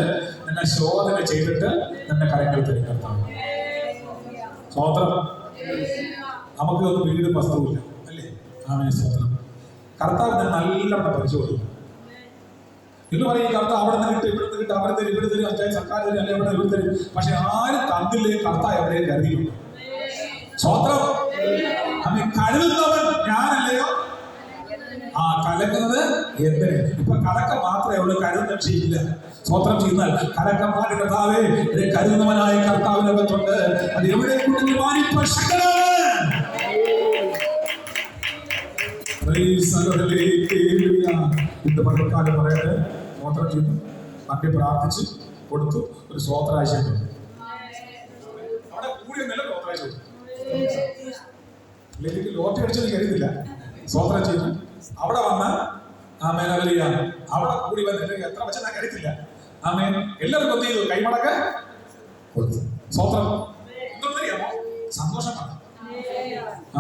നിന്നെ ശോധന ചെയ്തിട്ട് നിന്റെ കരങ്ങൾ തിരഞ്ഞെടുത്താണ്. സ്വോത്രം. നമുക്ക് ഒന്നും വീടും വസ്തുവില്ല, അല്ലേ? ആമേൻ, സ്വോത്രം. കർത്താവിനെ നല്ലവണ്ണം പരിശോധിക്കും. എന്ന് പറയും, കർത്താവ് അവിടെ നിന്ന് കിട്ടും, ഇവിടെ നിന്ന് കിട്ടും, അവിടെ തരും, ഇവിടെ തരും, അഞ്ചായി സർക്കാർ തരും, അല്ലെ ഇവിടെ ഇവിടെ തരും. പക്ഷെ ആരും തന്നില്ലേ, കർത്താവ് എവിടെയും കരുതിയില്ല. സ്വോത്രം. അമ്മ കരുതുന്നവൻ ഞാനല്ലയോ? കലക്കുന്നത് എന്തിന്? ഇപ്പൊ കലക്കം മാത്രമേ ഉള്ളൂ, കരുതുന്ന രക്ഷയില്ല. സ്വോത്രം ചെയ്യുന്നാൽ കലക്കം മാറ്റി കർത്താവേ, കരുതുന്നവനായ കർത്താവിനകത്തുണ്ട്. അത് എവിടെ ഇന്ന് പകൽക്കാലം പറയട്ടെ, സ്വോത്രം ചെയ്തു, വണ്ടി പ്രാർത്ഥിച്ച് കൊടുത്തു, ഒരു സ്വോത്രാശയം അവിടെ കൂടിയൊന്നല്ല സ്വോത്രാശയം. ഇല്ലെങ്കിൽ ലോട്ടറി അടിച്ചൊന്നും കരുതില്ല. സ്വോത്രം ചെയ്തു, അവിടെ വന്ന ആമേൻ, ഹല്ലേലൂയ. അവിടെ കൂടി വന്നില്ലെങ്കിൽ എത്ര വെച്ചാൽ കരുത്തില്ല. ആമേൻ, എല്ലാവരും എന്ത് ചെയ്തു? കൈമടക്ക് കൊടുത്തു. സ്വോത്രം. എന്തൊന്നറിയാമോ? സന്തോഷമാണ്.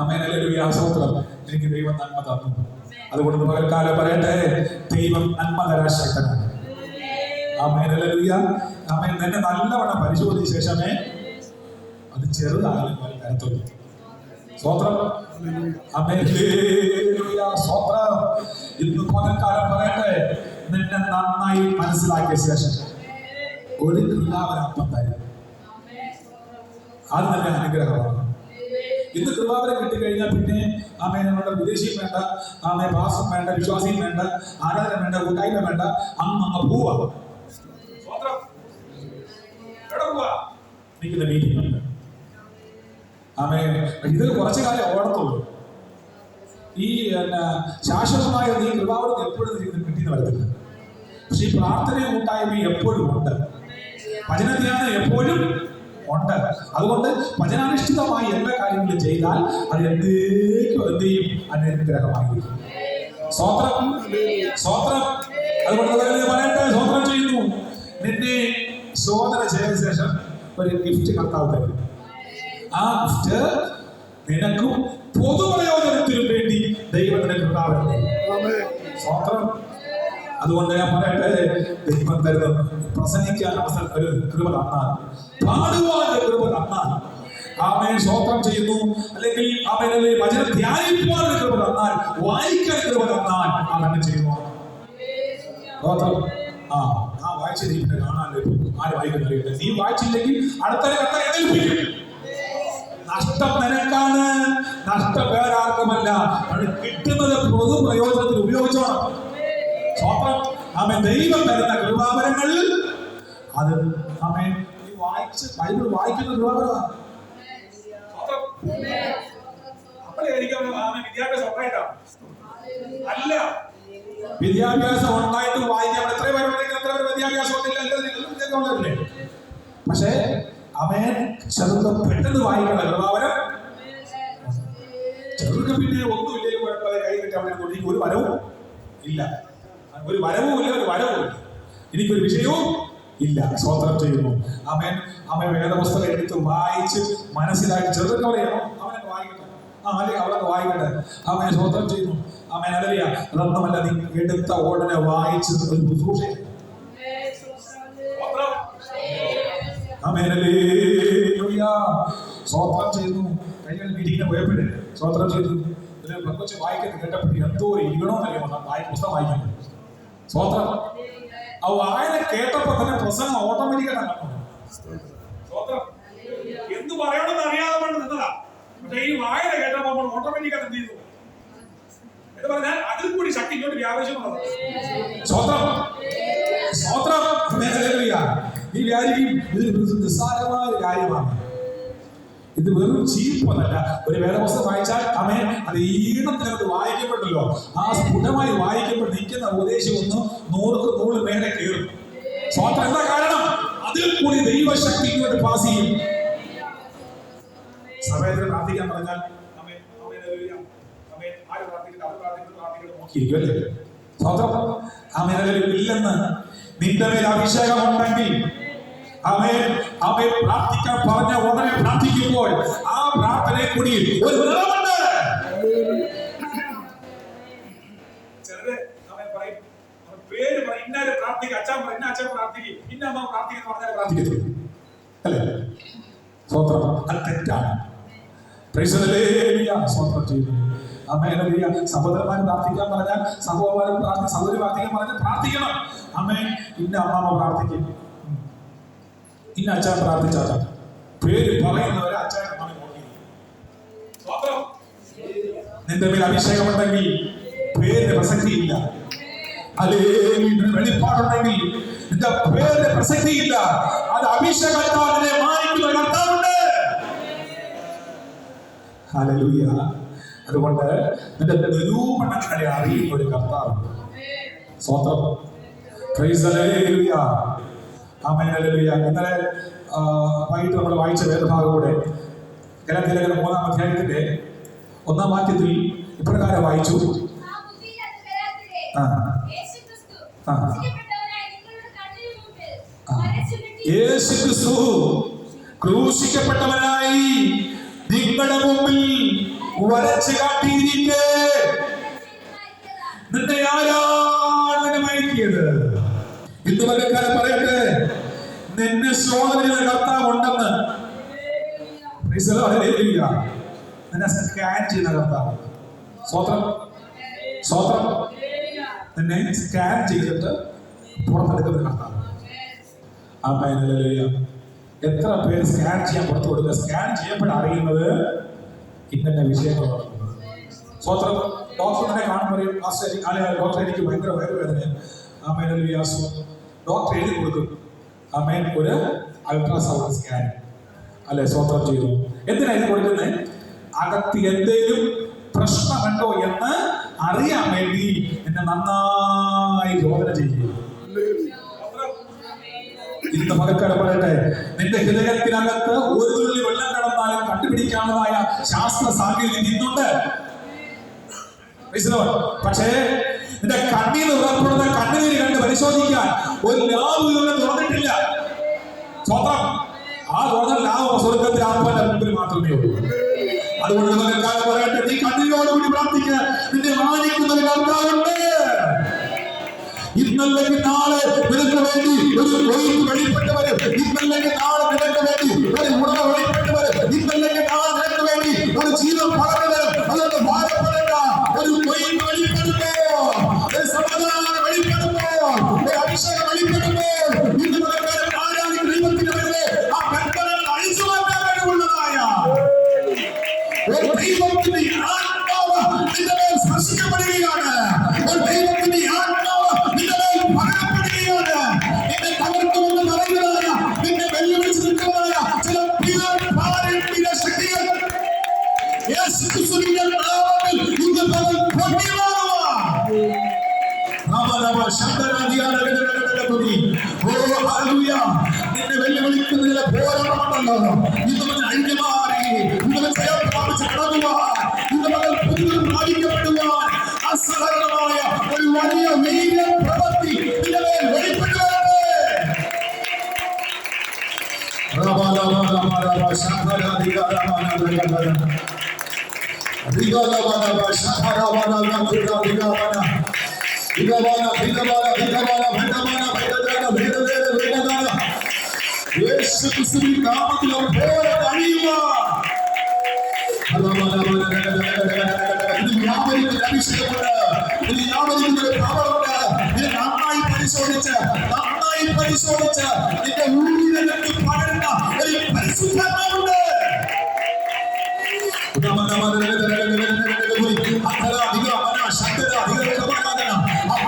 ആമേൻ, ഹല്ലേലൂയ. സ്വോത്രം. എനിക്ക് ദൈവം നന്മ തന്നു. അതുകൊണ്ട് പകൽക്കാലം പറയട്ടെ, ദൈവം നന്മ തരാൻ ശക്തനാണ്. ആമേൻ, ഹല്ലേലൂയ. ആമേൻ, നിന്നെ നല്ലവണ്ണം പരിശോധിച്ച ശേഷമേ അത് ചെറുതായാലും കരുത്തുള്ളൂ. സ്വോത്രം. ആമേൻ, ഹല്ലേലൂയ. സ്വോത്രം. ഇന്ന് പകൽക്കാലം പറയട്ടെ, നിന്നെ നന്നായി മനസ്സിലാക്കിയ ശേഷം ഒരു കൃപാവരപ്പം തരും. അത് തന്നെ അനുഗ്രഹമാണ്. ഇന്ന് കൃപാവരം കിട്ടിക്കഴിഞ്ഞാൽ പിന്നെ ആമേൻ, നമ്മുടെ വിദേശിയും വേണ്ട, ആമേൻ, ഭാസം വേണ്ട, വിശ്വാസിയും വേണ്ട, ആരാധന വേണ്ട, കൂട്ടായ്മ വേണ്ട, അങ്ങ് പോവാ. നിൽക്കുന്ന മീറ്റിംഗ് ഉണ്ട്. ആമേൻ, ഇതിൽ കുറച്ചു കാലം ഓടത്തുള്ളൂ. ഈ ശാശ്വതമായ നീ കൃപാവരം എപ്പോഴും കിട്ടിയെന്ന് വരത്തില്ല. പക്ഷെ ഈ പ്രാർത്ഥനയും കൂട്ടായ്മയും എപ്പോഴും ഉണ്ട്, ഭജനധ്യാനം എപ്പോഴും ഉണ്ട്. അതുകൊണ്ട് ഭജനാനുഷ്ഠിതമായി എല്ലാ കാര്യങ്ങളും ചെയ്താൽ അത് എന്നേക്കും എന്ത് ചെയ്യും? അനുഗ്രഹമായിരിക്കും. സ്വോത്രം. സ്വോത്രം. അതുകൊണ്ട് പറയട്ടെ, സ്വോത്രം ചെയ്യുന്നു. നിന്നെ ശോധന ചെയ്ത ശേഷം ഒരു ഗിഫ്റ്റ് കർത്താവ് തരും. ആ ഗിഫ്റ്റ് നിനക്കും പൊതുപ്രയോജനത്തിനും വേണ്ടി ദൈവത്തിന്റെ കൃപാവരം. സ്വോത്രം. അതുകൊണ്ട് ഞാൻ പറയട്ടെ, ദൈവം തരുന്നത് പ്രസംഗിക്കാൻ അവസരം ഒരു കൃപ തന്നാൽ, പാടുവാൻ കൃപ തന്നാൽ, ആമേൻ, സ്വോത്രം ചെയ്യുന്നു, അല്ലെങ്കിൽ ആമേൻ, വചനം ധ്യാനിക്കുവാൻ കൃപ തന്നാൽ, വായിക്കാൻ കൃപ തന്നാൽ, അതന്നെ ചെയ്യുന്നു. സ്വോത്രം. ആ വായിച്ച നീ പിന്നെ കാണാനല്ലേ ആര് വായിക്കുന്നറിയട്ടെ. നീ വായിച്ചില്ലെങ്കിൽ അടുത്ത കണ്ട എതിർപ്പിക്കും. നഷ്ടം നിനക്കാണ്, നഷ്ടം വേറെ ആർക്കുമല്ല. അത് കിട്ടുന്നത് പൊതു പ്രയോജനത്തിന് ഉപയോഗിച്ചോണം. സ്വോത്രം. ആമേൻ, ദൈവം തരുന്ന കൃപാവരങ്ങളിൽ അത് ആമേൻ, നീ വായിച്ച് ബൈബിൾ വായിക്കുന്ന കൃപാവരമാണ്. വിദ്യാഭ്യാസം ഉണ്ടായിട്ടാണ് അല്ല, വിദ്യാഭ്യാസം ഉണ്ടായിട്ട് വായിക്കാൻ എത്ര പേര് വിദ്യാഭ്യാസം ഉണ്ടല്ലേ? പക്ഷേ ആമേൻ, ചെറുക്കം പെട്ടെന്ന് വായിക്കണം കൃപാവരം. ചെറുക്കം പിന്നെ ഒന്നുമില്ലെങ്കിൽ കുഴപ്പമില്ല, കൈ കിട്ടാൻ വേണ്ടി ഒരു വരവും ഇല്ല, ഒരു വരവും ഇല്ല, ഒരു വരവും ഇല്ല, എനിക്കൊരു വിഷയവും ഇല്ല. സ്വോത്രം ചെയ്യുന്നു. ആമേൻ. ആമേൻ, വേദപുസ്തകം എടുത്ത് വായിച്ച് മനസ്സിലാക്കി ചെറുക്കം പറയണം, അവനൊക്കെ വായിക്കട്ടെ, അല്ലെങ്കിൽ അവളൊക്കെ വായിക്കട്ടെ. ആമേൻ, സ്വോത്രം ചെയ്യുന്നു. ആമേൻ, ഹല്ലേലൂയ. അതൊന്നുമല്ല, നീ എടുത്ത ഉടനെ വായിച്ച് ഒരു ശുശ്രൂഷ. ആമേൻ, ഹല്ലേലൂയ. സ്വോത്രം ചെയ്യുന്നു. കഴിഞ്ഞ മീറ്റിങ്ങിന് പോയപ്പോഴേ സ്വോത്രം ചെയ്തു. കൊച്ചു വായിക്കുന്നത് കേട്ടപ്പോൾ എന്തോ ഇരിക്കണമെന്നറിയാമോ പുസ്തകം വായിക്കുന്നത്. സ്വോത്രം. ആ വായന കേട്ടപ്പോ തന്നെ പ്രസംഗം ഓട്ടോമാറ്റിക്കായിട്ടാണ് കാണുന്നത്. സ്വോത്രം. എന്ത് പറയണമെന്ന് അറിയാതെ നിന്നതാ. പക്ഷെ ഈ വായന കേട്ടപ്പോൾ ഓട്ടോമാറ്റിക്കായിട്ട് എന്ത് ചെയ്തു എന്ന് പറഞ്ഞാൽ അതിൽ കൂടി ശക്തി ഇങ്ങോട്ട് വ്യാപരിച്ചുള്ളത്. സ്വതന്ത്രം സ്വതന്ത്രം. നീ വിചാരിക്കും ഇത് നിസ്സാരമായ ഒരു കാര്യമാണ്. ഇത് വെറും ചീപ്പതല്ല. ഒരു വേദപുസ്തകം വായിച്ചാൽ അത് ഈണത്തിൽ അത് വായിക്കപ്പെട്ടല്ലോ. ആ സ്ഫുടമായി വായിക്കപ്പെട്ട് നിൽക്കുന്ന ഉപദേശം ഒന്ന് 100 മേലെ കയറും. സ്വതന്ത്രം എന്താ കാരണം? അതിൽ കൂടി ദൈവശക്തി ഇങ്ങോട്ട് പാസ് ചെയ്യും. സമയത്തിന് പ്രാർത്ഥിക്കാൻ പറഞ്ഞാൽ നോക്കിയിരിക്കുമല്ലേ? സ്വതന്ത്രം ഇല്ലെന്ന് നിന്റെ മേൽ അഭിഷേകം ഉണ്ടെങ്കിൽ അവൻ പ്രാർത്ഥിക്കാൻ പറഞ്ഞ ഉടനെ പ്രാർത്ഥിക്കുമ്പോൾ ആ പ്രാർത്ഥനയെ കൂടി ഒരു നിറമുണ്ട്. ചിലര് അവൻ പറയും, പേര് പറയും, ഇന്നാര് പ്രാർത്ഥിക്കും, അച്ഛൻ പറയും, ഇന്ന അച്ഛൻ പ്രാർത്ഥിക്കും, ഇന്ന അമ്മ പ്രാർത്ഥിക്കുന്നു പറഞ്ഞാൽ പ്രാർത്ഥിക്കത്തില്ല അല്ലേ? സ്വതന്ത്രം അത് തെറ്റാണ്. സ്വതന്ത്രം ചെയ്യുന്നു. സഹോദരന്മാർ പ്രാർത്ഥിക്കാൻ പറഞ്ഞാൽ സഹോദരൻ സഹോദരി പ്രാർത്ഥിക്കാൻ പറഞ്ഞാൽ പ്രാർത്ഥിക്കണം. ഇന്ന അമ്മാമ്മ പ്രാർത്ഥിക്കും, ഇന്ന അച്ഛൻ പ്രാർത്ഥിച്ചാൽ പേര് പറയുന്നവരെ അച്ഛൻ നിന്റെ മേൽ അഭിഷേകമുണ്ടെങ്കിൽ പേരിന് പ്രസക്തിയില്ല. അല്ലെങ്കിൽ വെളിപ്പാടുണ്ടെങ്കിൽ നിന്റെ പേരിന് പ്രസക്തിയില്ല. അത് അഭിഷേകത്താലെ മാനിക്കുന്ന കർത്താവുണ്ട്. ഹല്ലേലൂയ. അതുകൊണ്ട് നിന്റെ നിരൂപണങ്ങളെ അറിയുന്ന ഒരു കർത്താവുണ്ട്. സ്വതന്ത്രം. പ്രൈസ് ഹല്ലേലൂയ. ആമേൻ. ഹല്ലേലൂയ. ഇന്നലെ വൈകിട്ട് നമ്മൾ വായിച്ച വേദഭാഗം കൂടെ ഗലാത്യലേഖനം 3-ാം അധ്യായത്തിന്റെ 1-ാം വാക്യത്തിൽ ഇപ്രകാരം വായിച്ചു. യേശുക്രിസ്തു ക്രൂശിക്കപ്പെട്ടവനായി നിങ്ങളുടെ മുമ്പിൽ വരച്ചു കാട്ടിയിരിക്കെ നിന്നെ ആരാണ് മയക്കിയത്? ഇന്ന് വരക്കാലം പറയട്ടെ, നിന്നെ ശോധന കർത്താവ് ഉണ്ടെന്ന്. നിന്നെ സ്കാൻ ചെയ്യുന്ന കർത്താവ്. സ്വതന്ത്രം സ്വതന്ത്രം. നിന്നെ സ്കാൻ ചെയ്തിട്ട് പുറത്തെടുക്കുന്ന കർത്താവ്. എത്ര പേര് സ്കാൻ ചെയ്യാൻ പുറത്തു കൊടുക്കുക? സ്കാൻ ചെയ്യപ്പെട്ട് അറിയുന്നത് ഇന്നെ വിഷയങ്ങളാണ്. സ്വതന്ത്രം. ഡോക്ടർ തന്നെ കാണുമ്പോൾ ഡോക്ടർ എനിക്ക് ഭയങ്കര വയറുവേദന. ഡോക്ടർ എഴുതി കൊടുക്കും ഒരു അൾട്രാസൗണ്ട് സ്കാൻ അല്ലെ? സ്വതന്ത്രം ചെയ്തു. എന്തിനാ ഇത് കൊടുക്കുന്നത്? അകത്ത് എന്തെങ്കിലും പ്രശ്നമുണ്ടോ എന്ന് അറിയാൻ വേണ്ടി എന്നെ നന്നായി ശോധന ചെയ്യുക. ഇന്ന് പകൽക്കാലം പറയട്ടെ, നിന്റെ ഹൃദയത്തിനകത്ത് ഒരു തുള്ളി വെള്ളം കടന്നാലും കണ്ടുപിടിക്കാവുന്നതായ ശാസ്ത്ര സാങ്കേതിക ഇന്നുണ്ട്. പക്ഷേ നിന്റെ കണ്ണീർ ഉറപ്പെടുന്ന കണ്ണുനീര് കണ്ട് പരിശോധിക്കാൻ ഒരു ലാബ് തുറന്നിട്ടില്ല. സ്വന്തം ആ തുറന്ന ലാബ് സ്വർഗത്തിൽ ആത്മാവിന്റെ മുമ്പിൽ മാത്രമേ ഉള്ളൂ. അതുകൊണ്ട് പറയട്ടെ, നീ കണ്ണീരോടുകൂടി പ്രാർത്ഥിക്കുക. നിന്നെ മാനിക്കുന്ന ഒരു കർത്താവുണ്ട്. ഇന്നല്ലെങ്കിൽ നാളെ നിനക്ക് വേണ്ടി ഒരു ഒഴുക്ക് വെളിപ്പെട്ടവര്, ഇന്നല്ലെങ്കിൽ നാളെ നിനക്ക് വേണ്ടി ഒരു ഉണർവ് വെളിപ്പെട്ടവര്, ഇന്നല്ലെങ്കിൽ നാളെ നിനക്ക് വേണ്ടി ഒരു ജീവൻ പറഞ്ഞവരും. അതുകൊണ്ട് ഭാരപ്പെടേണ്ട. ഒരു ഒഴുക്ക് വെളിപ്പെടുമ്പോ, ഒരു സമാധാനം വെളിപ്പെടുമ്പോ, ഒരു അഭിഷേകം വെളിപ്പെടുമ്പോ ഇന്ന് പ്രകാരം ആരാധിക്കുന്ന ദൈവത്തിനെതിരെ ആ ബന്ധനങ്ങൾ അഴിച്ചു മാറ്റാൻ കഴിവുള്ളതായ ഒരു ദൈവത്തിന്റെ ആത്മാവ് നിന്റെ മേൽ സ്പർശിക്കപ്പെടുകയാണ്. ഒരു ദൈവത്തിന്റെ ആത്മാവ് നിന്റെ മേൽ പകരപ്പെടുകയാണ്. നിന്നെ തകർക്കുമെന്ന് പറയുന്നതായ, നിന്നെ വെല്ലുവിളിച്ച് നിൽക്കുന്നതായ ചില പാരമ്പര്യ ശക്തികൾ യേശുക്രിസ്തുവിന്റെ നാമത്തിൽ ഇന്ന് പകൽ പൊട്ടിമാറുക. നിന്നെ വെല്ലുവിളിക്കുന്നതിലെ പോരാട്ടമുണ്ടല്ലോ, ഇന്ന് അഴിഞ്ഞുമാറി, ഇന്ന് ജയം പ്രാപിച്ച് കടന്നുപോകാൻ, ഇന്ന് മകൾ പുതിയ പ്രാപിക്കപ്പെടുവാൻ അസാധാരണമായ ഒരു വലിയ വീര്യ പ്രവൃത്തി നിന്റെ മേൽ വെളിപ്പെടുകയാണ്. യേശുക്രിസ്തുവിന്റെ നാമത്തിൽ കഴിയുക. നന്നായി പരിശോധിച്ച് നിന്റെ ഉള്ളിലേക്ക് പകരുന്ന ഒരു പരിശുദ്ധാത്മാവുണ്ട്. ശക്തത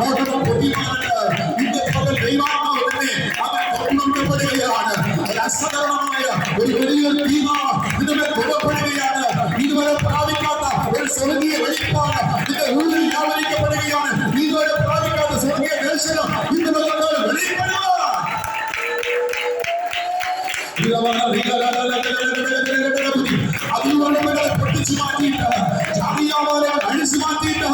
ഓട്ടം പൊട്ടിമാറട്ടെ. ഇന്ന് പകൽ ദൈവാത്മാവിനെ അവൻ കൊണ്ടുവരപ്പെടുകയാണ്. അസാധാരണമായ ഒരു വലിയൊരു തീമ ഇതിനെ കൊല്ലപ്പെടുകയാണ്. ഇതുവരെ പ്രാപിക്കാത്ത ഒരു സ്വർഗീയ വെളിപ്പാട് ഇതിന്റെ ഉള്ളിൽ വ്യാപരിക്കപ്പെടുകയാണ്. ഇതുവരെ പ്രാപിക്കാത്ത സ്വർഗീയ ദർശനം ഇന്ന് വെളിപ്പെടുക. അതിലുള്ളവരെ പൊട്ടിച്ചു മാറ്റിയിട്ട് ജാതിയാവാരെ അഴിച്ചു മാറ്റിയിട്ട്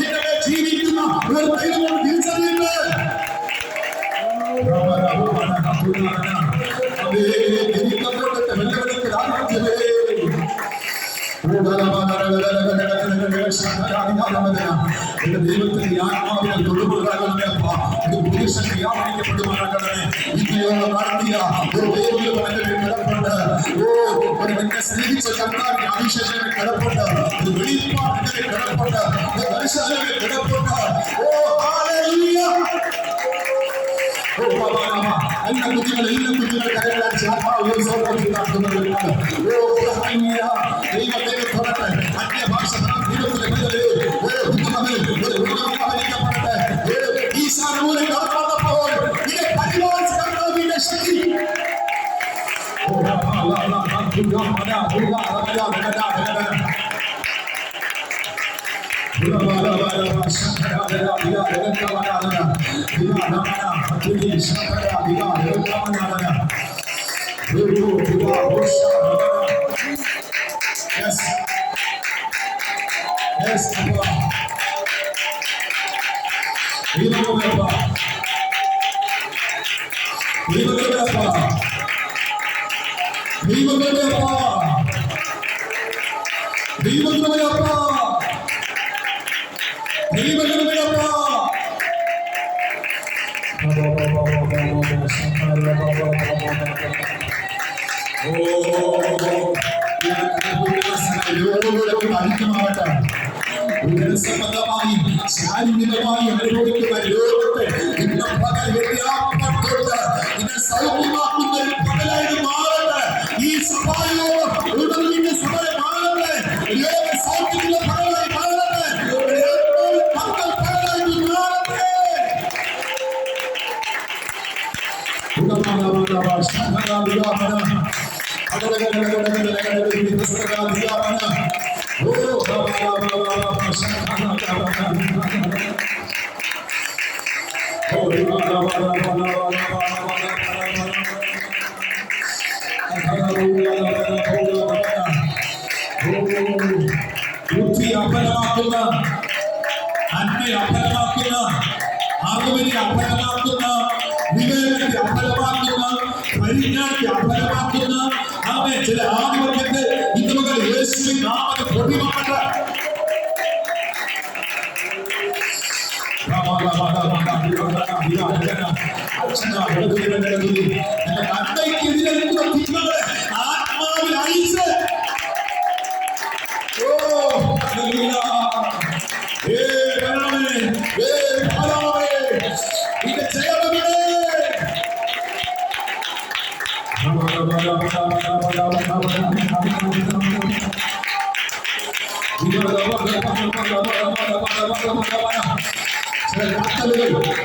നിങ്ങളെ ജീവിക്കുന്ന ഒരു ദൈവം തിരിച്ചറിയുന്നത് ദൈവത്തിന്റെ ആത്മാവിനെ തൊടുപുറകണമേ. ഇത് പുരുഷന് വ്യാപരിക്കപ്പെടുമാറാകണമേ. ഇന്നയോടെ നടത്തിയ ഒരു വേദിയിൽ കിടപ്പുണ്ട്. ഒരു നിന്നെ സ്നേഹിച്ച കർത്താവിന്റെ അഭിഷേകത്തിന് കിടപ്പുണ്ട്. ഒരു വെളിപ്പാടിന്റെ കിടപ്പുണ്ട്. ഒരു ദർശനത്തിന് കിടപ്പുണ്ട്. ഓ ഹല്ലേലൂയ. എല്ലാ കുഞ്ഞുങ്ങളെ കരകളടിച്ച് ആത്മാവിനെ സമർപ്പിക്കുന്നവരാണ്. ഓ ഹല്ലേലൂയ. ദൈവത്തെ തൊടട്ടെ. അന്യഭാഷ ദൈവത്തിന്റെ ഈ സാധനം കടന്നപ്പോൾ ഇത് പരിപാലിച്ച് കർത്താവിന്റെ ശക്തി സംബന്ധമായി ശാരീരികമായി അനുഭവിക്കുന്ന രോഗത്തെ ഇന്ന് പകൽ വ്യത്യാസപ്പെട്ടുകൊണ്ട് ഇന്ന് സൗഖ്യമാക്കുന്ന ഒരു പകലായി മാറട്ടെ. ഈ സഭയോ ഉടലിന്റെ സഭയെ മാറട്ടെ. രോഗ സൗഖ്യത്തിന്റെ പകലായി മാറട്ടെ. പകൽ പകലായി മാറട്ടെ. ബുദ്ധി അഫലമാക്കുന്ന, അന്യ അഫലമാക്കുന്ന, അറിവിനെ അഫലമാക്കുന്ന, വിവേകത്തെ അഫലമാക്കുന്ന, പരിജ്ഞാനത്തെ അഫലമാക്കുന്ന അവൻ ചില ആധിപത്യത്തെ ഇന്ന് മുതൽ യേശുവിൻ നാമത്തിൽ പൊടിമാറട്ടെ. ആത്മാവിൽ അയച്ച്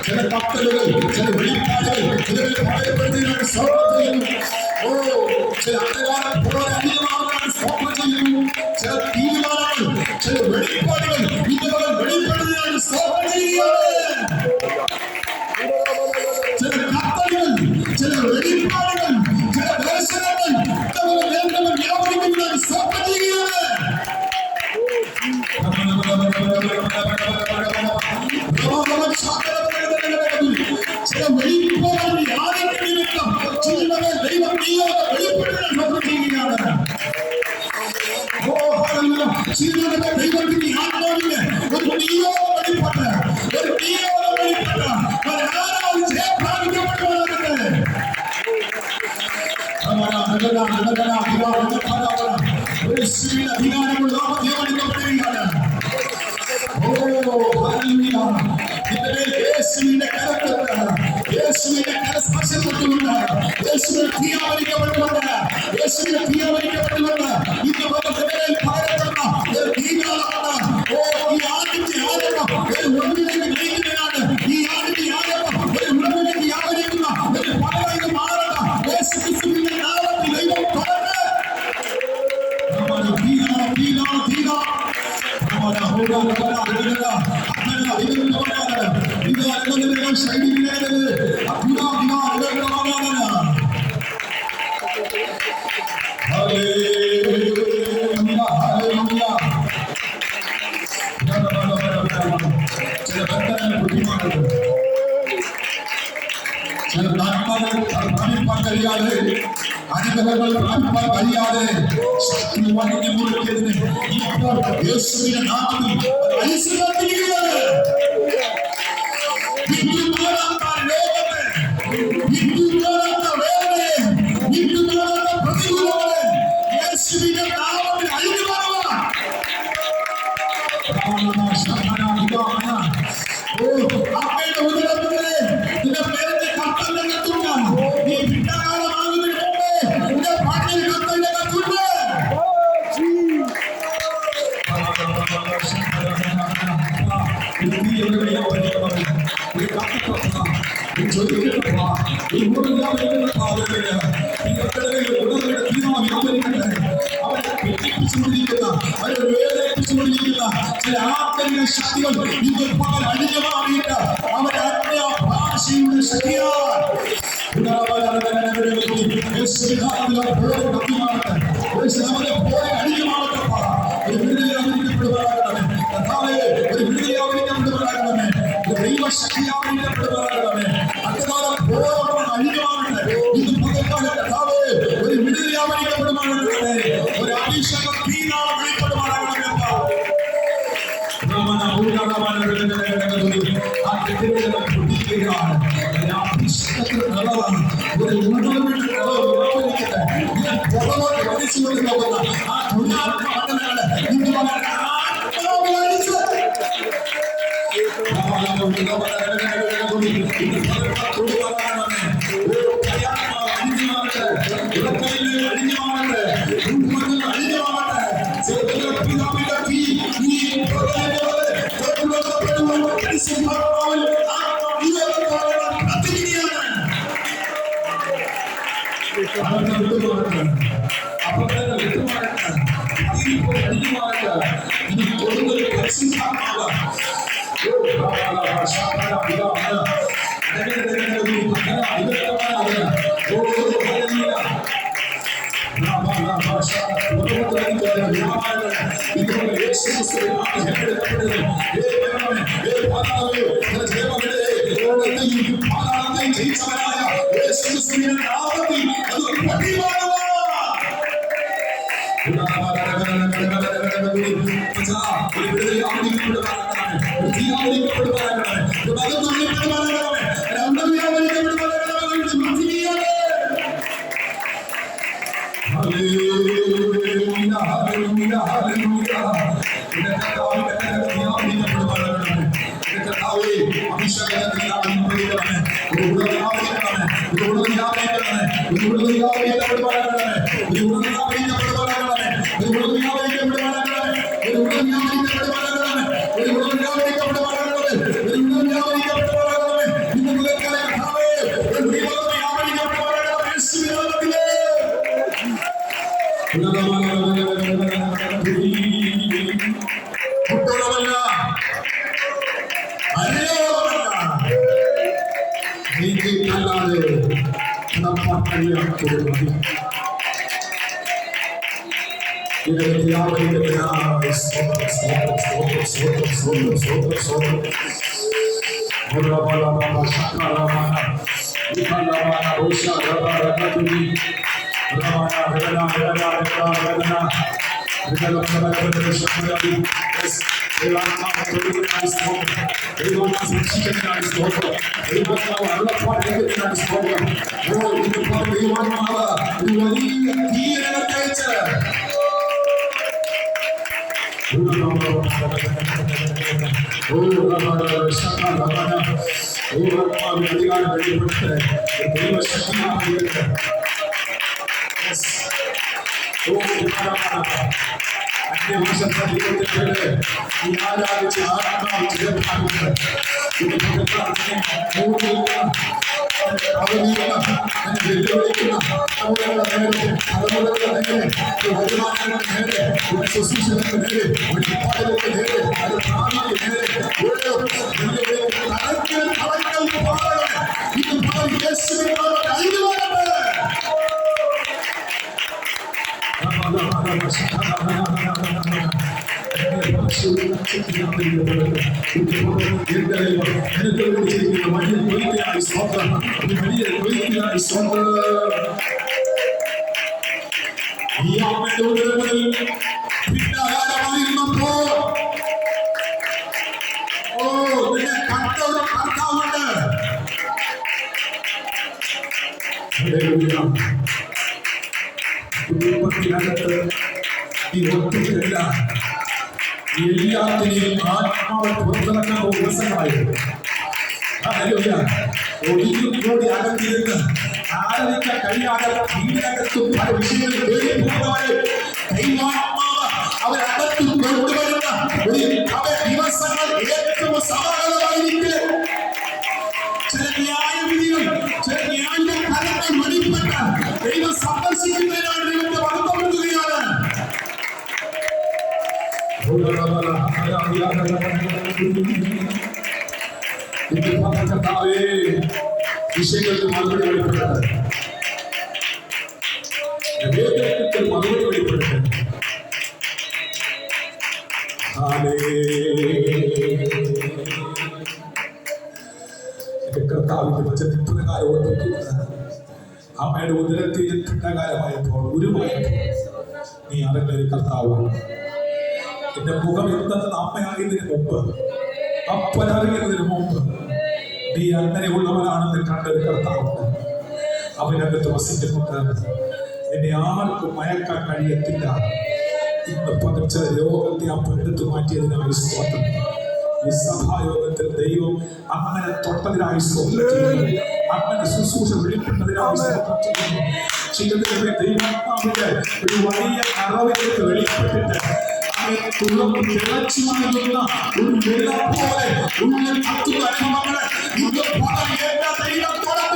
ചില കത്തലുകൾ, ചില വെളിപ്പാടുകൾ പറയപ്പെടുന്നതിനാണ് സ്തോത്രം ചെയ്യുന്നു. ചില അന്ധകാരം പോലെ അധികമാകാൻ സ്തോത്രം ചെയ്യുന്നു. ചില തീരുമാനങ്ങൾ, ചില വെളിപ്പാടുകൾ ഇതുപോലെ വെളിപ്പെടുന്നതിനാണ് സ്തോത്രം ചെയ്യുന്നത്. ചില കത്തലുകൾ, ചില വെളിപ്പാടുകൾ, ചില ദർശനങ്ങൾ ഇതുപോലെ വ്യാപരിക്കുന്നതിനാണ് സ്തോത്രം ചെയ്യുന്നത്. ചില വെളിപ്പാട് യാതൊരു നിമിത്തം ചിലരെ ദൈവം വെളിപ്പെടുത്തുകയാണ്. ചിലരുടെ ദൈവത്തിന്റെ ആത്മാവിന് ഒരു നിയോഗം വെളിപ്പെട്ട്, ഒരു നിയോഗം വെളിപ്പെട്ട് ആരാൽ ജയപ്രാപിക്കപ്പെടുവാനാകട്ടെ. അധികാരമുള്ള തീരുമാനിക്കപ്പെടുകയാണ്. യേശുവിന്റെ കരത്തുണ്ട്, യേശുവിന്റെ കരസ്പർശം കൊണ്ടുകൊണ്ട്, യേശുവിനെ തീയാവരിക്കപ്പെടുന്നുണ്ട്, യേശുവിനെ തീയാവരിക്കപ്പെടുന്നുണ്ട്. ഇന്ന് പകൽ പറയപ്പെടുന്ന ഒരു തീകാലമാണ്. ഈ ആദ്യത്തെ ആദരം ഒരു ഒന്നിലേക്ക് നയിക്കുന്നതിനാണ് ശൈലിയിലേക്ക് ചില ബന്ധങ്ങൾ ബുദ്ധിമാനുണ്ട്, ചില പ്രാപിപ്പാൻ കഴിയാതെ, അനുഗ്രഹങ്ങൾ പ്രാപിപ്പാൻ കഴിയാതെ ശക്തി വഴിഞ്ഞു മുറിക്കുന്നതിന് ഇപ്പോൾ യേശുവിന്റെ നാമത്തിൽ ഐശ്വര്യത്തിരിക്കുന്നത് യേശുവിന്റെ നാമത്തിൽ അഴിഞ്ഞുമാറുക. അമ്മയുടെ ഉദരത്തിലെ നിന്റെ പേരിന്റെ കർത്തവ്യം കത്തുക. നീ പിന്നാകാലമാകുന്നതിന് മുമ്പേ നിന്റെ പാട്ടിൽ കർത്തവ്യം കത്തുക. ചില ആത്മീയ ശക്തികൾ ഇന്ന് പകൽ അഴിഞ്ഞു മാറിയിട്ട് അവരുടെ ആത്മീയ ഭാഷയുടെ ശക്തിയാൽ ഒരു അഭിഷേകം എന്റെ ദൈവം എനിക്ക് വിളിച്ചിരിക്കുന്ന വലിയ കൊയ്ത്തിനായി സ്വന്തം, വലിയ കൊയ്ത്തിനായി സ്വന്തം. ഈ അമ്മയുടെ ഉദരങ്ങളിൽ ഭിന്നാകാരമായിരുന്നപ്പോൾ നിന്നെ കണ്ട ഒരു കർത്താവുണ്ട്. കുടുംബത്തിനകത്ത് ഈ ഒറ്റയ്ക്കല്ല, എല്ലാത്തിനെയും ആത്മാവ് പുറത്തിറക്കുന്ന ദിവസങ്ങളായിരുന്നു. ഒടിഞ്ഞു കൂടി അകത്തിരുന്ന് ആരാധിക്കാൻ കഴിയാതെ വീടിനകത്തും പല വിഷയങ്ങളിൽ ദൈവാത്മാവ് അവരകത്തും കൊണ്ടുവരുന്ന ദിവസങ്ങൾ ഏറ്റവും സമാധാനമായിരിക്കും. ചില ന്യായവിധികൾ, ചില ന്യായഫലങ്ങൾ വെളിപ്പെട്ട ദൈവം സന്ദർശിക്കുന്നതിനാണ് ദൈവത്തെ വളർത്തപ്പെടുകയാണ്. കർത്താവേ, വിഷയങ്ങൾക്ക് മറുപടി വെളിപ്പെട്ടത്, വേദനത്തിൽ മറുപടി വെളിപ്പെട്ടത്. കർത്താവിന്റെ വചനം ഇപ്രകാരം ഓർമ്മിക്കുന്നത്, അമ്മയുടെ ഉദരത്തിൽ പിണ്ടകാരമായപ്പോൾ ഉരുവായപ്പോൾ നീ അറിഞ്ഞൊരു കർത്താവാണ്. എന്റെ മുഖം എന്തെന്ന് അമ്മയായതിനു മുമ്പ്, അപ്പനറിയുന്നതിന് മുമ്പ് നീ അങ്ങനെയുള്ളവനാണെന്ന് കണ്ടൊരു കർത്താവുണ്ട്. അവനകത്ത് വസിക്കുന്നുണ്ട്. എന്നെ ആർക്കും മയക്കാൻ കഴിയത്തില്ല. ഇന്ന് പകച്ച രോഗത്തെ അപ്പനെടുത്ത് മാറ്റിയതിനായി സ്തോത്രം. ഈ സഭായോഗത്തിൽ ദൈവം അങ്ങനെ തൊട്ടതിനായി സ്തോത്രം ചെയ്യുന്നു. അങ്ങനെ ശുശ്രൂഷ വെളിപ്പെട്ടതിനായി സ്തോത്രം ചെയ്യുന്നു. ചിലതിന്റെ ദൈവാത്മാവിന്റെ ഒരു വലിയ അറിവിലേക്ക് വെളിപ്പെട്ടിട്ട് തിളച്ചു നൽകുന്ന ഒരു വെള്ളം പോലെ ഉള്ളിൽ കത്തുന്ന അനുഭവങ്ങളെ ഇത് പകരേണ്ട ദൈവം കൊടുത്ത്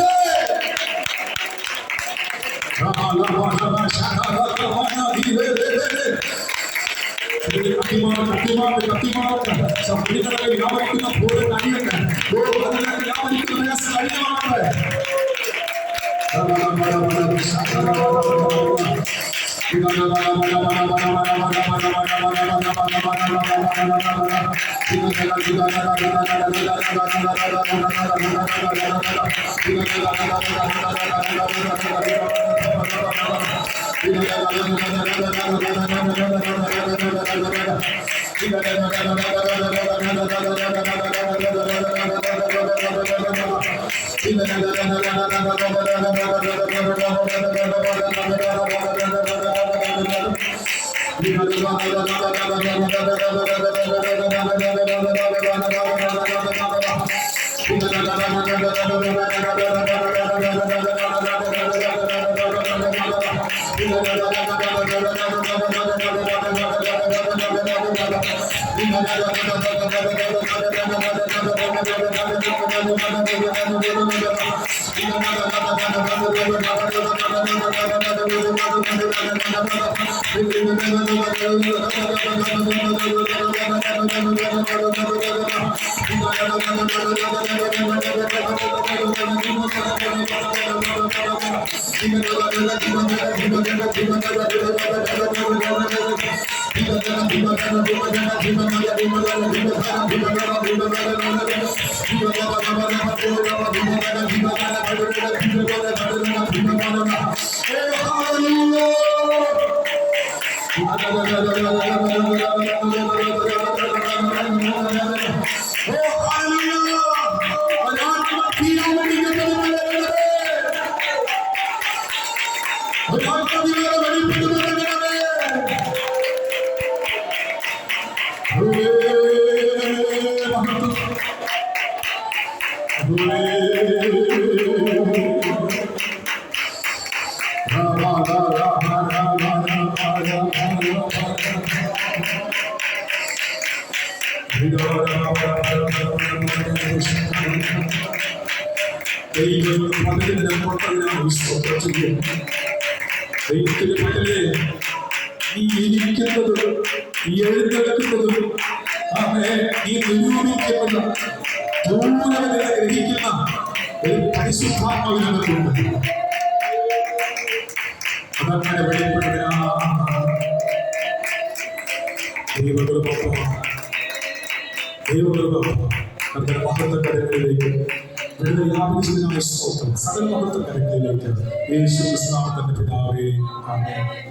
വ്യാപരിക്കുന്ന പോലെ കഴിയുന്നുണ്ട്. വ്യാപരിക്കുന്ന കഴിഞ്ഞമാണ്. ദൈവത്തിന്റെ മകനെ, നീ ഇരിക്കുന്നതും എഴുന്നേൽക്കുന്നതും നീ നിരൂപിക്കുന്നതും ദൂരവനെ ഗ്രഹിക്കുന്ന ഒരു പരിശുദ്ധാത്മാവിനകത്തുണ്ട്. അതങ്ങനെ വെളിപ്പെടുന്ന ദൈവകൃപ ദൈവകൃപ കർത്താവിന്റെ മഹത്വ കരങ്ങളിലേക്ക് വ്യാപിച്ചതിനായ സ്തോത്രം. സകല മഹത്വ കരങ്ങളിലേക്ക് യേശു ക്രിസ്തുവിന്റെ പിതാവേ ആമേൻ.